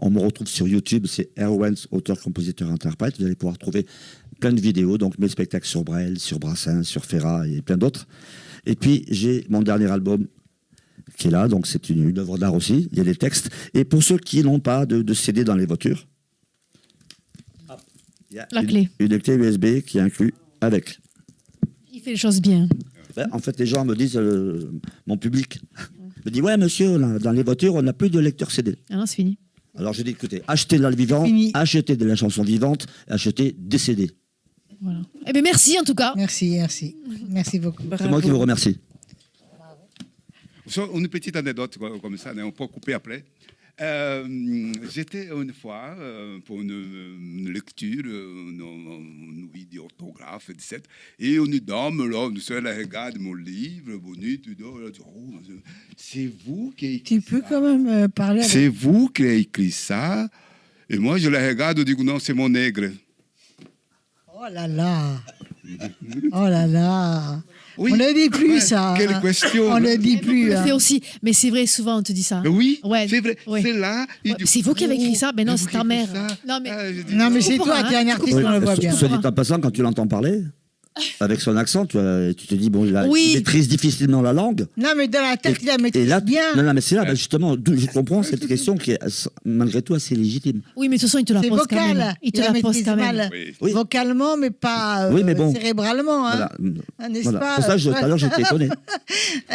on me retrouve sur YouTube. C'est Erwens, auteur, compositeur, interprète. Vous allez pouvoir trouver plein de vidéos. Donc mes spectacles sur Brel, sur Brassens, sur Ferrat et plein d'autres. Et puis j'ai mon dernier album qui est là. Donc c'est une œuvre d'art aussi. Il y a des textes. Et pour ceux qui n'ont pas de CD dans les voitures, il y a La clé. une clé USB qui est inclue avec. Il fait les choses bien. Ben, en fait, les gens me disent, mon public me dit, ouais, monsieur, là, dans les voitures, on n'a plus de lecteur CD. Ah non, c'est fini. Alors je dis, écoutez, achetez dans le vivant, Fini. achetez de la chanson vivante, achetez des CD. Voilà. Eh bien, merci en tout cas. Merci beaucoup. C'est moi qui vous remercie. Une petite anecdote comme ça, on peut couper après. J'étais une fois pour une lecture, une vidéo orthographe, etc. Et une dame, là, elle regarde mon livre, bonito, elle dit, oh, c'est vous qui avez écrit Tu peux quand même parler avec... C'est vous qui avez écrit ça. Et moi, je la regarde et dis, non, c'est mon nègre. Oh là là. Oh là là. Oui. On ne dit plus Ouais, ça. quelle hein. question. On ne dit plus. On hein. le fait aussi. Mais c'est vrai, souvent on te dit ça. Oui, Ouais. c'est vrai. Ouais. C'est là. Ouais, c'est vous qui avez écrit ça. Mais non, c'est ta mère. Non, mais Non, mais c'est Tu toi comprends, qui es un hein, artiste, Oui, on le voit bien. soit dit en passant, quand tu l'entends parler, avec son accent, tu te dis, bon, Oui. il maîtrise difficilement la langue. Non, mais dans la tête, il a Et maîtrise là, bien. non, mais c'est là, justement, d'où je comprends cette question qui est malgré tout assez légitime. oui, mais de toute façon, il te la C'est pose quand même. vocal. Il te la la pose maîtrise quand même. mal. Oui. Oui. Vocalement, mais pas Oui, mais bon. cérébralement. Hein. Voilà. Ah, n'est-ce Voilà. pas Pour ça, tout à l'heure, j'étais étonné.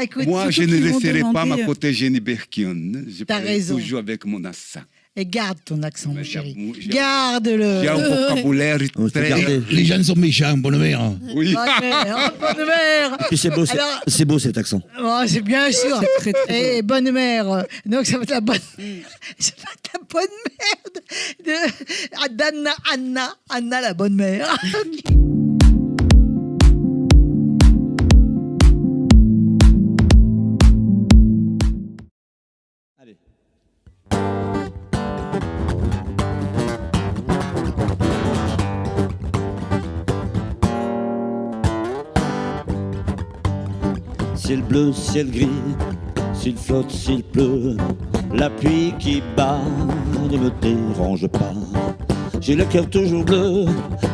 Écoute, Moi, je surtout ne qu'ils vont laisserai pas demander, ma côté Jenny Berkian. Je T'as parlerai raison. toujours avec mon accent. et garde ton accent, mon Mais chéri. j'ai Garde-le. un vocabulaire On peut très... garder. Les gens sont méchants, bonne mère. Oui. Bonne mère. Puis c'est beau, Alors- c'est beau cet accent. Oh, c'est bien sûr. Très, très beau. Et bonne mère. Donc ça va être la bonne. Ça va être la bonne mère d'Anna. Anna, la bonne mère. Allez. Ciel bleu, ciel gris, s'il flotte, s'il pleut, la pluie qui bat ne me dérange pas. J'ai le cœur toujours bleu,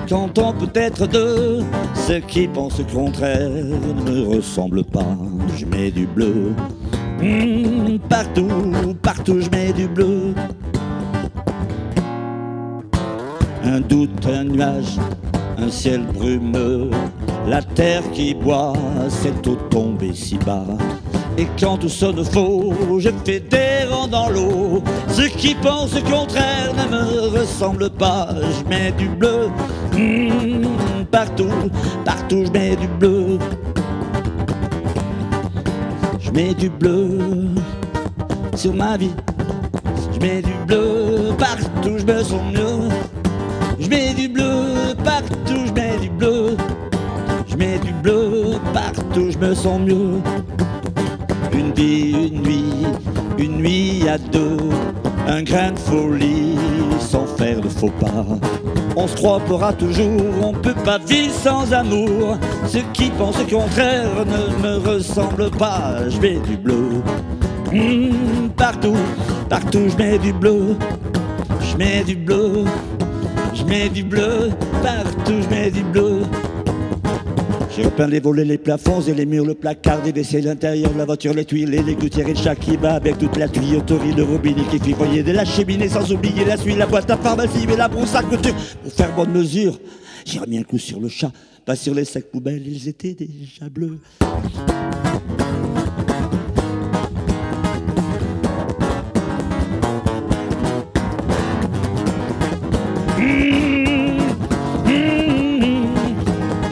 quand on peut être deux. Ceux qui pensent le contraire ne me ressemblent pas. Je mets du bleu, partout, partout je mets du bleu. Un doute, un nuage, un ciel brumeux, la terre qui boit, cette eau tombée si bas. Et quand tout sonne faux, je fais des rangs dans l'eau. Ceux qui pensent le contraire ne me ressemblent pas. Je mets du bleu, partout, partout je mets du bleu. Je mets du bleu sur ma vie. Je mets du bleu partout, je me sens mieux. Je mets du bleu partout, je mets du bleu. Je mets du bleu partout, je me sens mieux. Une vie, une nuit à deux. Un grain de folie sans faire de faux pas. On se croit pourra toujours, on peut pas vivre sans amour. Ceux qui pensent le contraire ne me ressemblent pas. Je mets du bleu partout, partout je mets du bleu. Je mets du bleu. Je mets du bleu, partout je mets du bleu. J'ai repeint les volets, les plafonds et les murs, le placard, des WC, l'intérieur, la voiture, les tuiles, les gouttières et le chat qui va avec toute la tuyauterie, le robinet qui frivoyait de la cheminée, sans oublier la suie, la boîte à pharmacie et la brousse à couture. Pour faire bonne mesure, j'ai remis un coup sur le chat, pas sur les sacs poubelles, ils étaient déjà bleus.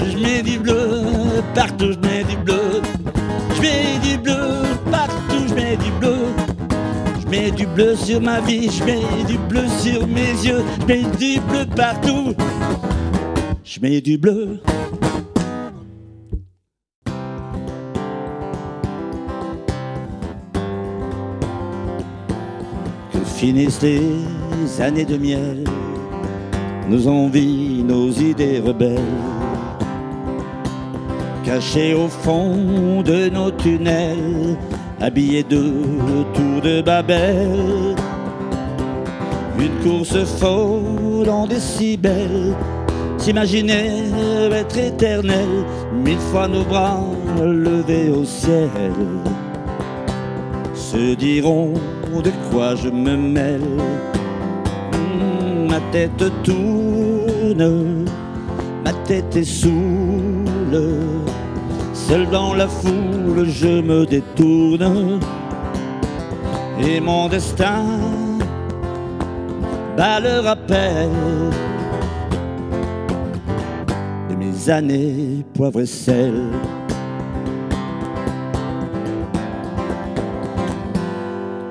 Je mets du bleu partout, je mets du bleu. Je mets du bleu partout, je mets du bleu. Je mets du bleu sur ma vie, je mets du bleu sur mes yeux. Je mets du bleu partout. Je mets du bleu. Que finissent les années de miel, nos envies, nos idées rebelles, cachées au fond de nos tunnels, habillés de tours de Babel. Une course folle en décibels, s'imaginer être éternel, 1000 fois nos bras levés au ciel. Se diront de quoi je me mêle. Ma tête tourne, ma tête est saoule. Seul dans la foule je me détourne. Et mon destin bat le rappel de mes années poivre et sel.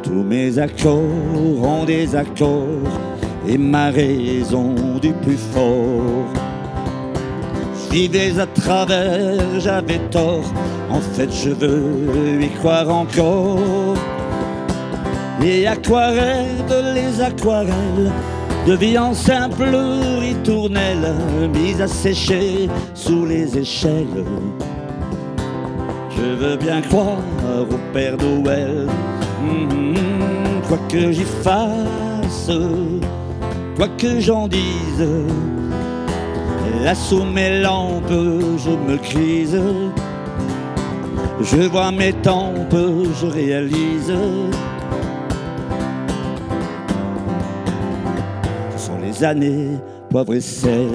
Tous mes accords en désaccord et ma raison du plus fort. Je vivais à travers, j'avais tort. En fait je veux y croire encore. Les aquarelles, les aquarelles de vie en simple ritournelle, mise à sécher sous les échelles. Je veux bien croire au Père Noël, quoi que j'y fasse, quoi que j'en dise. Là sous mes lampes je me crise, je vois mes tempes, je réalise. Ce sont les années poivre et sel.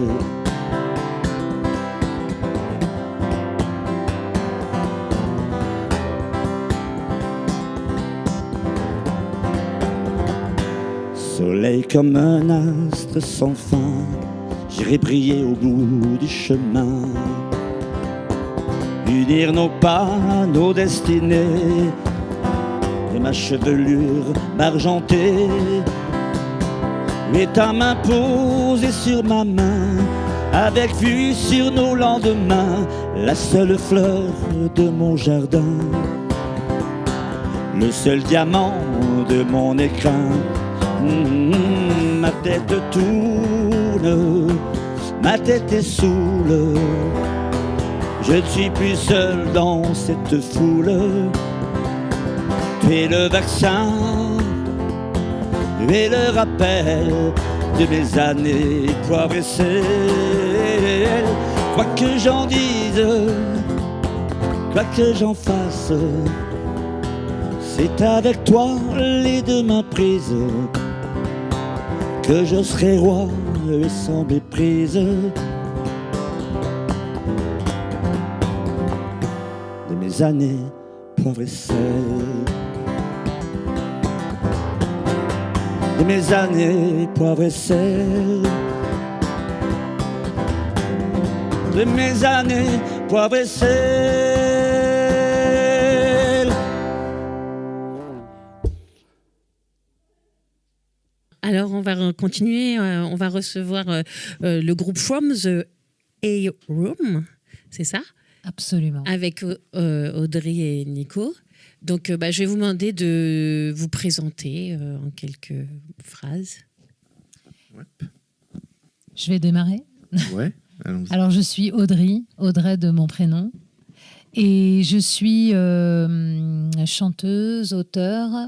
Soleil comme un astre sans fin, j'irai briller au bout du chemin. Unir nos pas, nos destinées, et ma chevelure m'argenter. Et ta main posée sur ma main, avec vue sur nos lendemains, la seule fleur de mon jardin, le seul diamant de mon écrin. Ma tête tourne, ma tête est saoule. Je ne suis plus seul dans cette foule. Tu es le vaccin, tu es le rappel de mes années poivre et sel. Quoi que j'en dise, quoi que j'en fasse, c'est avec toi les deux mains prises que je serai roi et sans méprise de mes années poivre et sel. De mes années poivre et sel. De mes années poivre et sel. Alors, on va continuer. On va recevoir le groupe From the A Room, c'est ça? Absolument. Avec Audrey et Nico. Donc, je vais vous demander de vous présenter en quelques phrases. Ouais. Je vais démarrer. Ouais, allons-y. Alors, je suis Audrey de mon prénom. Et je suis chanteuse, auteure,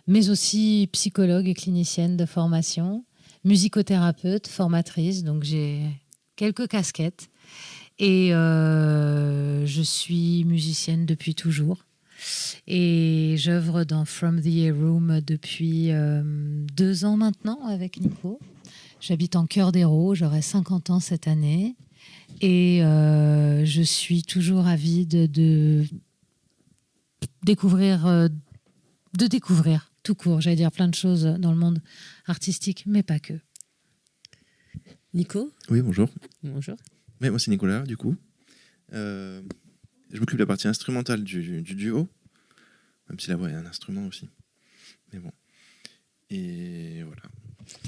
mais aussi psychologue et clinicienne de formation, musicothérapeute, formatrice, donc j'ai quelques casquettes. Et je suis musicienne depuis toujours. Et j'œuvre dans From the Air Room depuis 2 ans maintenant avec Nico. J'habite en Cœur d'Hérault, j'aurai 50 ans cette année. Et je suis toujours avide de découvrir tout court. J'allais dire plein de choses dans le monde artistique, mais pas que. Nico ? Oui, bonjour. Bonjour. Ouais, moi, c'est Nicolas, du coup. Je m'occupe de la partie instrumentale du duo, même si la voix est un instrument aussi. Mais bon. Et voilà.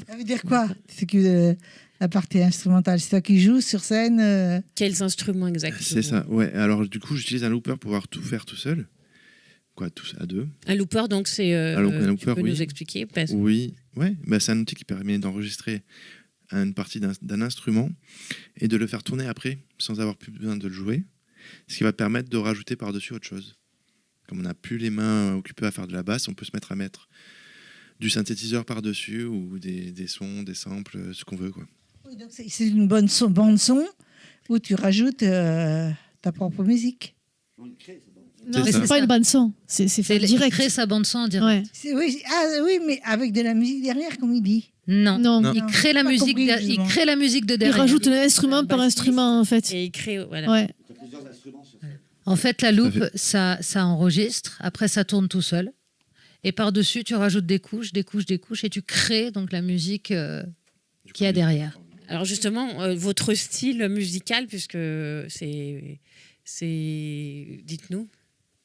Ça veut dire quoi? C'est que la partie instrumentale, c'est toi qui joues sur scène Quels instruments exactement? C'est ça, ouais. Alors, du coup, j'utilise un looper pour pouvoir tout faire tout seul. Quoi, tous à deux. Un looper, donc c'est. Un looper, tu peux oui. nous expliquer parce... Oui, ouais. Bah, c'est un outil qui permet d'enregistrer une partie d'un instrument et de le faire tourner après sans avoir plus besoin de le jouer. Ce qui va permettre de rajouter par-dessus autre chose. Comme on n'a plus les mains occupées à faire de la basse, on peut se mettre à mettre du synthétiseur par-dessus ou des sons, des samples, ce qu'on veut, quoi. Oui, donc c'est une bonne bande son où tu rajoutes ta propre musique. Non, mais c'est pas une bande son. C'est direct. Il crée sa bande son en direct. Ouais. Oui, mais avec de la musique derrière, comme il dit. Non. Il crée la musique. Il crée la musique de Il derrière. rajoute un instrument par instrument, en fait. Et il crée. Voilà. Ouais. En fait, la loupe, ça enregistre. Après, ça tourne tout seul. Et par-dessus, tu rajoutes des couches, et tu crées donc la musique qu'il y a derrière. Alors justement, votre style musical, puisque dites-nous.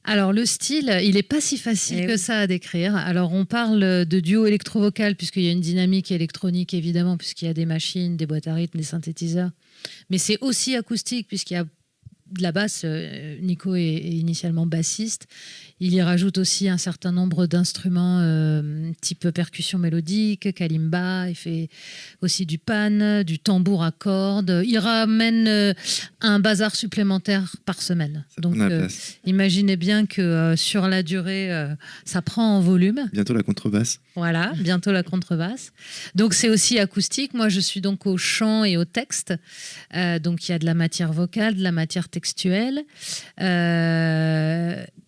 Alors le style, il n'est pas si facile que ça à décrire. Alors on parle de duo électro-vocal puisqu'il y a une dynamique électronique évidemment, puisqu'il y a des machines, des boîtes à rythme, des synthétiseurs. Mais c'est aussi acoustique puisqu'il y a de la basse. Nico est initialement bassiste. Il y rajoute aussi un certain nombre d'instruments type percussion mélodique, kalimba. Il fait aussi du pan, du tambour à cordes. Il ramène un bazar supplémentaire par semaine. Donc imaginez bien que sur la durée, ça prend en volume. Bientôt la contrebasse. Voilà, bientôt la contrebasse. Donc c'est aussi acoustique. Moi, je suis donc au chant et au texte. Donc il y a de la matière vocale, de la matière textuelle.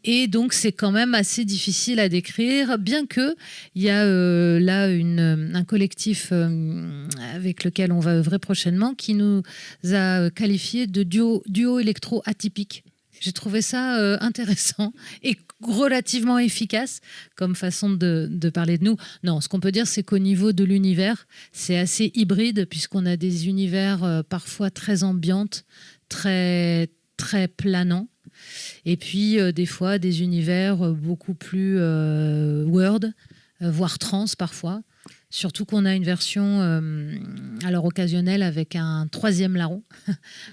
Et donc c'est quand même assez difficile à décrire, bien que il y a là un collectif avec lequel on va œuvrer prochainement qui nous a qualifié de duo électro atypique. J'ai trouvé ça intéressant et relativement efficace comme façon de parler de nous. Non, ce qu'on peut dire, c'est qu'au niveau de l'univers, c'est assez hybride puisqu'on a des univers parfois très ambiantes, très, très planants. Et puis, des fois, des univers beaucoup plus word, voire trans parfois. Surtout qu'on a une version alors occasionnelle avec un 3e larron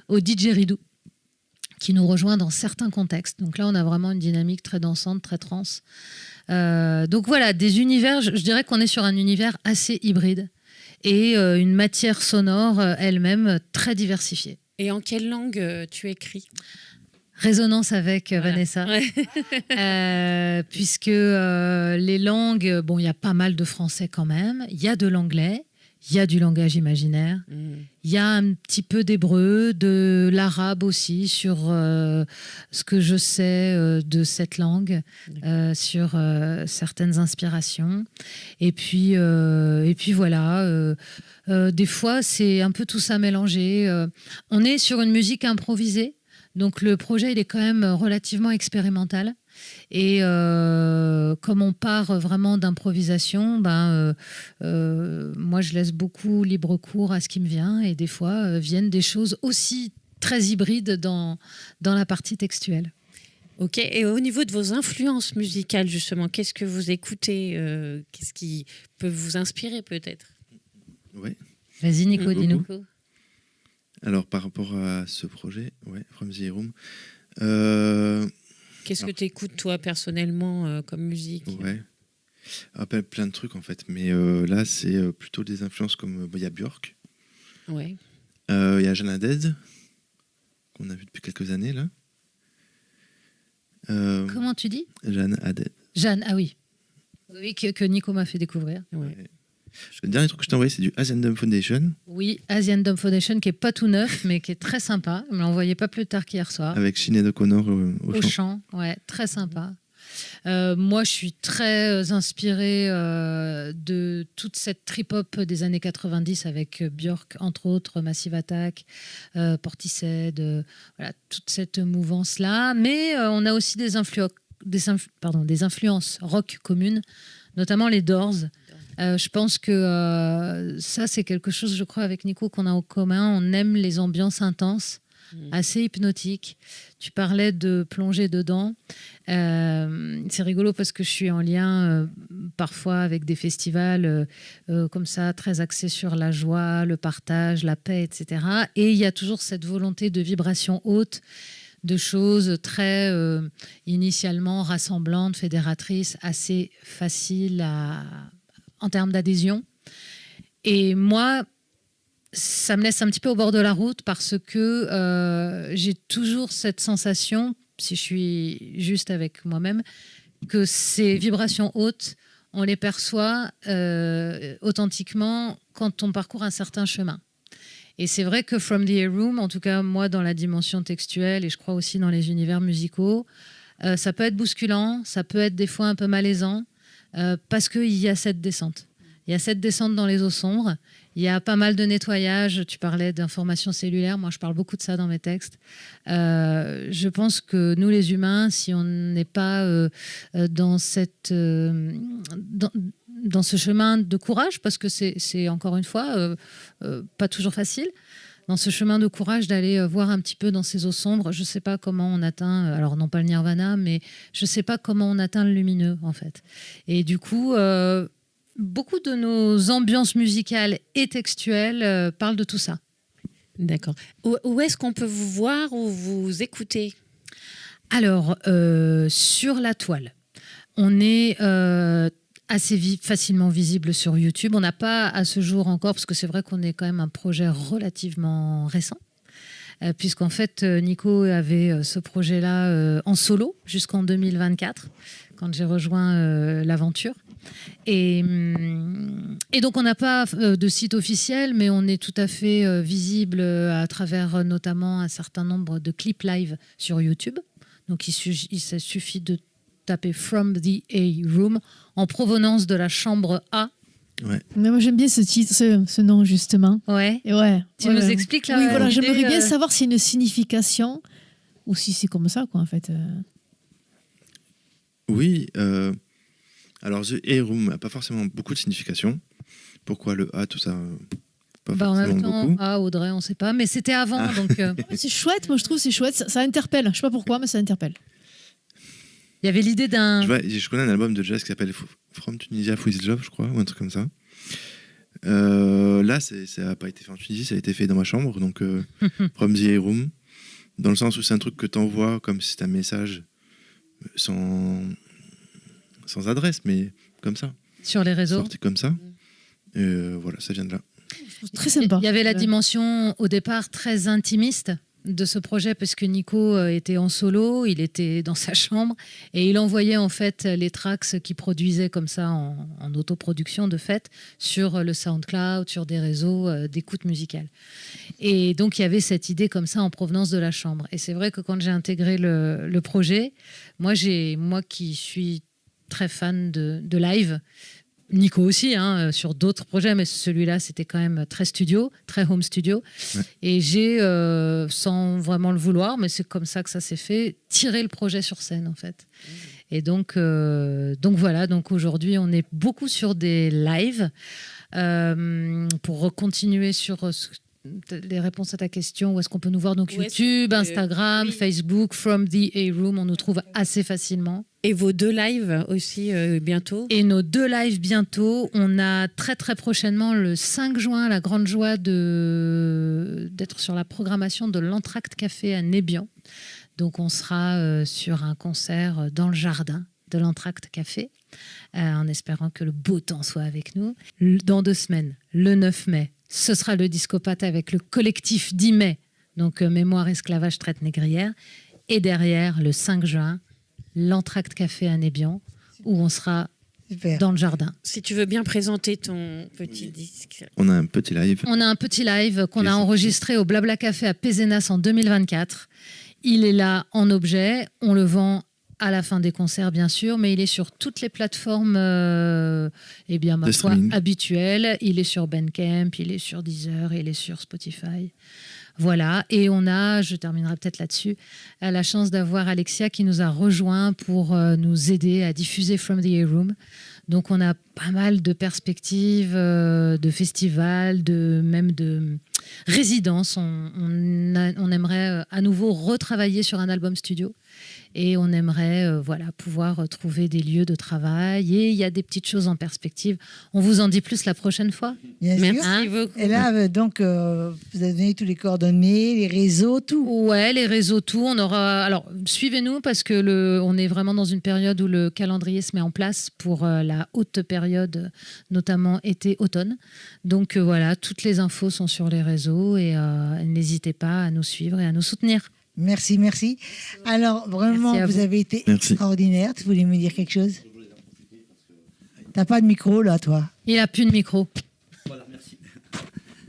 au didgeridoo qui nous rejoint dans certains contextes. Donc là, on a vraiment une dynamique très dansante, très trans. Donc voilà, des univers, je dirais qu'on est sur un univers assez hybride et une matière sonore elle-même très diversifiée. Et en quelle langue tu écris ? Résonance avec Vanessa, puisque les langues, bon, il y a pas mal de français quand même, il y a de l'anglais, il y a du langage imaginaire, il y a un petit peu d'hébreu, de l'arabe aussi, sur ce que je sais de cette langue, sur certaines inspirations. Et puis voilà, des fois c'est un peu tout ça mélangé. On est sur une musique improvisée. Donc le projet, il est quand même relativement expérimental. Et comme on part vraiment d'improvisation, moi, je laisse beaucoup libre cours à ce qui me vient. Et des fois, viennent des choses aussi très hybrides dans la partie textuelle. Ok. Et au niveau de vos influences musicales, justement, qu'est-ce que vous écoutez qu'est-ce qui peut vous inspirer, peut-être ? Ouais. Vas-y, Nico, dis-nous. Alors, par rapport à ce projet, From the Air Room. Qu'est-ce que tu écoutes, toi, personnellement, comme musique ? Ouais. Plein de trucs, en fait. Mais là, c'est plutôt des influences comme... Il y a Björk. Ouais. Il y a Jeanne Haddad, qu'on a vu depuis quelques années, là. Comment tu dis ? Jeanne Haddad. Jeanne, ah oui. Oui, que Nico m'a fait découvrir. Ouais. Le dernier truc que je t'ai envoyé, c'est du Asian Dome Foundation. Oui, Asian Dome Foundation, qui est pas tout neuf, mais qui est très sympa. Il me l'a envoyé pas plus tard qu'hier soir. Avec Sinead O'Connor au chant. Chant, ouais, très sympa. Moi, je suis très inspirée de toute cette trip-hop des années 90 avec Björk, entre autres, Massive Attack, Portishead, voilà, toute cette mouvance-là. Mais on a aussi des influences rock communes, notamment les Doors. Je pense que ça, c'est quelque chose, je crois, avec Nico, qu'on a en commun. On aime les ambiances intenses, assez hypnotiques. Tu parlais de plonger dedans. C'est rigolo parce que je suis en lien parfois avec des festivals comme ça, très axés sur la joie, le partage, la paix, etc. Et il y a toujours cette volonté de vibration haute, de choses très initialement rassemblantes, fédératrices, assez faciles en termes d'adhésion. Et moi, ça me laisse un petit peu au bord de la route parce que j'ai toujours cette sensation, si je suis juste avec moi-même, que ces vibrations hautes, on les perçoit authentiquement quand on parcourt un certain chemin. Et c'est vrai que From the Air Room, en tout cas moi dans la dimension textuelle et je crois aussi dans les univers musicaux, ça peut être bousculant, ça peut être des fois un peu malaisant parce qu'il y a cette descente. Il y a cette descente dans les eaux sombres. Il y a pas mal de nettoyage. Tu parlais d'information cellulaire. Moi, je parle beaucoup de ça dans mes textes. Je pense que nous, les humains, si on n'est pas dans ce chemin de courage, parce que c'est encore une fois pas toujours facile, dans ce chemin de courage d'aller voir un petit peu dans ces eaux sombres, je ne sais pas comment on atteint, alors non pas le nirvana, mais je ne sais pas comment on atteint le lumineux, en fait. Et du coup... beaucoup de nos ambiances musicales et textuelles parlent de tout ça. D'accord. Où est-ce qu'on peut vous voir ou vous écouter ? Alors, sur la toile, on est assez facilement visible sur YouTube. On n'a pas à ce jour encore, parce que c'est vrai qu'on est quand même un projet relativement récent. Puisqu'en fait, Nico avait ce projet-là en solo jusqu'en 2024, quand j'ai rejoint l'aventure. Et donc, on n'a pas de site officiel, mais on est tout à fait visible à travers notamment un certain nombre de clips live sur YouTube. Donc, il suffit de taper From the A Room en provenance de la chambre A. Ouais. Mais moi j'aime bien ce titre, ce nom justement. Ouais. Et ouais. Tu nous expliques là. Oui, voilà, j'aimerais bien savoir s'il y a une signification ou si c'est comme ça, quoi, en fait. Oui. Alors, The A Room n'a pas forcément beaucoup de signification. Pourquoi le A, tout ça pas en même temps, beaucoup. Audrey, on ne sait pas. Mais c'était avant, donc. C'est chouette, moi je trouve, c'est chouette. Ça interpelle. Je ne sais pas pourquoi, mais ça interpelle. Il y avait l'idée d'un. Je connais un album de jazz qui s'appelle From Tunisia with Love, je crois, ou un truc comme ça. Là, ça n'a pas été fait en Tunisie, ça a été fait dans ma chambre, donc From the A Room, dans le sens où c'est un truc que tu envoies comme si c'était un message sans adresse, mais comme ça. Sur les réseaux. Sorti comme ça. Voilà, ça vient de là. Très sympa. Il y avait la dimension au départ très intimiste de ce projet parce que Nico était en solo, il était dans sa chambre et il envoyait en fait les tracks qu'il produisait comme ça en autoproduction de fait sur le SoundCloud, sur des réseaux d'écoute musicale. Et donc il y avait cette idée comme ça en provenance de la chambre. Et c'est vrai que quand j'ai intégré le projet, moi qui suis très fan de live, Nico aussi, sur d'autres projets, mais celui-là, c'était quand même très studio, très home studio. Ouais. Et j'ai, sans vraiment le vouloir, mais c'est comme ça que ça s'est fait, tiré le projet sur scène, en fait. Et donc voilà, donc aujourd'hui, on est beaucoup sur des lives. Pour continuer sur les réponses à ta question, où est-ce qu'on peut nous voir? Donc YouTube, Instagram, Facebook, From the A Room, on nous trouve assez facilement. Et vos 2 lives aussi bientôt? Et nos 2 lives bientôt. On a très très prochainement le 5 juin la grande joie d'être sur la programmation de l'Entracte Café à Nébian. Donc on sera sur un concert dans le jardin de l'Entracte Café, en espérant que le beau temps soit avec nous. Dans 2 semaines, le 9 mai, ce sera le Discopathe avec le collectif 10 mai, donc Mémoire, Esclavage, Traite négrière. Et derrière, le 5 juin, l'Entracte Café à Nébian, où on sera Super. dans le jardin. Si tu veux bien présenter ton petit disque. On a un petit live. On a un petit live qu'on Qui est a sorti. enregistré au Blabla Café à Pézenas en 2024. Il est là en objet. On le vend à la fin des concerts, bien sûr, mais il est sur toutes les plateformes ma De foi, streaming. habituelles. Il est sur Bandcamp, il est sur Deezer, il est sur Spotify. Voilà, et on a, je terminerai peut-être là-dessus, la chance d'avoir Alexia qui nous a rejoint pour nous aider à diffuser From the A-Room. Donc on a pas mal de perspectives, de festivals, même de résidences. On aimerait à nouveau retravailler sur un album studio. Et on aimerait pouvoir trouver des lieux de travail. Et il y a des petites choses en perspective. On vous en dit plus la prochaine fois. Bien sûr. Merci beaucoup. Et là, donc, vous avez donné tous les coordonnées, les réseaux, tout. Ouais, les réseaux, tout. On aura. Alors, suivez-nous parce que on est vraiment dans une période où le calendrier se met en place pour la haute période, notamment été-automne. Donc voilà, toutes les infos sont sur les réseaux et n'hésitez pas à nous suivre et à nous soutenir. Merci, merci. Alors, vraiment, Merci à vous vous. avez été Merci. extraordinaire. Tu voulais me dire quelque chose? T'as pas de micro, là, toi? Il n'a plus de micro.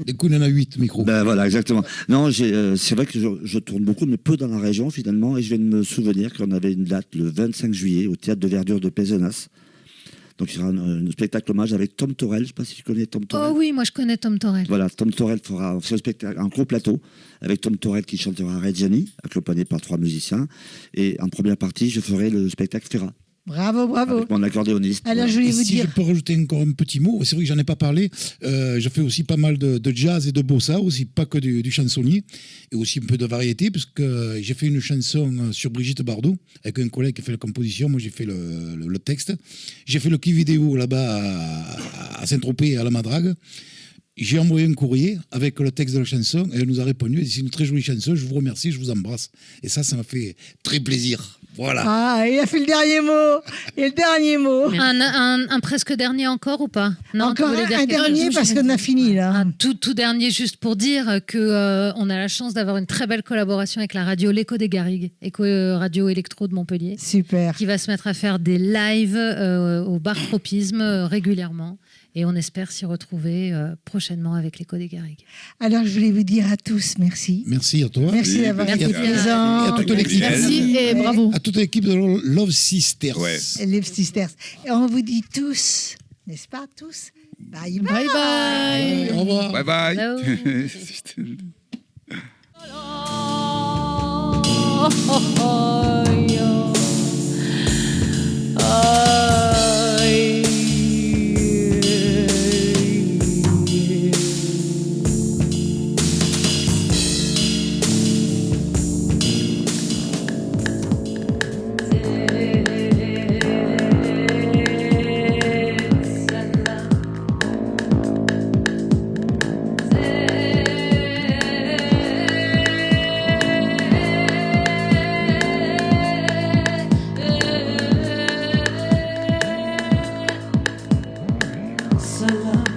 Du coup, il y en a 8 micros. Ben voilà, exactement. Non, c'est vrai que je tourne beaucoup, mais peu dans la région finalement. Et je viens de me souvenir qu'on avait une date le 25 juillet au Théâtre de Verdure de Pézenas. Donc il y aura un spectacle hommage avec Tom Torel. Je ne sais pas si tu connais Tom Torel. Oh oui, moi je connais Tom Torel. Voilà, Tom Torel fera un spectacle, un gros plateau, avec Tom Torel qui chantera Reggiani, accompagné par 3 musiciens. Et en première partie, je ferai le spectacle Ferra, Bravo, bravo. avec mon accordéoniste. Alors, Voilà. je voulais Et vous si dire... je peux rajouter encore un petit mot, c'est vrai que j'en ai pas parlé, je fais aussi pas mal de jazz et de bossa, aussi pas que du chansonnier, et aussi un peu de variété, parce que j'ai fait une chanson sur Brigitte Bardot, avec un collègue qui a fait la composition, moi j'ai fait le texte. J'ai fait le clip vidéo là-bas à Saint-Tropez et à la Madrague. J'ai envoyé un courrier avec le texte de la chanson, et elle nous a répondu, c'est une très jolie chanson, je vous remercie, je vous embrasse. Et ça m'a fait très plaisir. Voilà. Ah, il a fait le dernier mot. Et le dernier mot. Un presque dernier encore ou pas? Non, tu Encore voulais dire un quelque dernier chose? parce qu'on a fini, là. Un tout dernier juste pour dire que on a la chance d'avoir une très belle collaboration avec la radio L'Écho des Garrigues, radio électro de Montpellier, Super. qui va se mettre à faire des lives au bar Tropisme régulièrement. Et on espère s'y retrouver prochainement avec l'Écho des Garrigues. Alors, je voulais vous dire à tous merci. Merci à toi. Merci d'avoir été Merci. présent. Et à toute l'équipe. Merci et bravo. À toute l'équipe de Love Sisters. Ouais. Les Sisters. Et on vous dit tous, n'est-ce pas, tous? Bye bye. Bye bye. Au revoir. Bye bye. Hello. Salam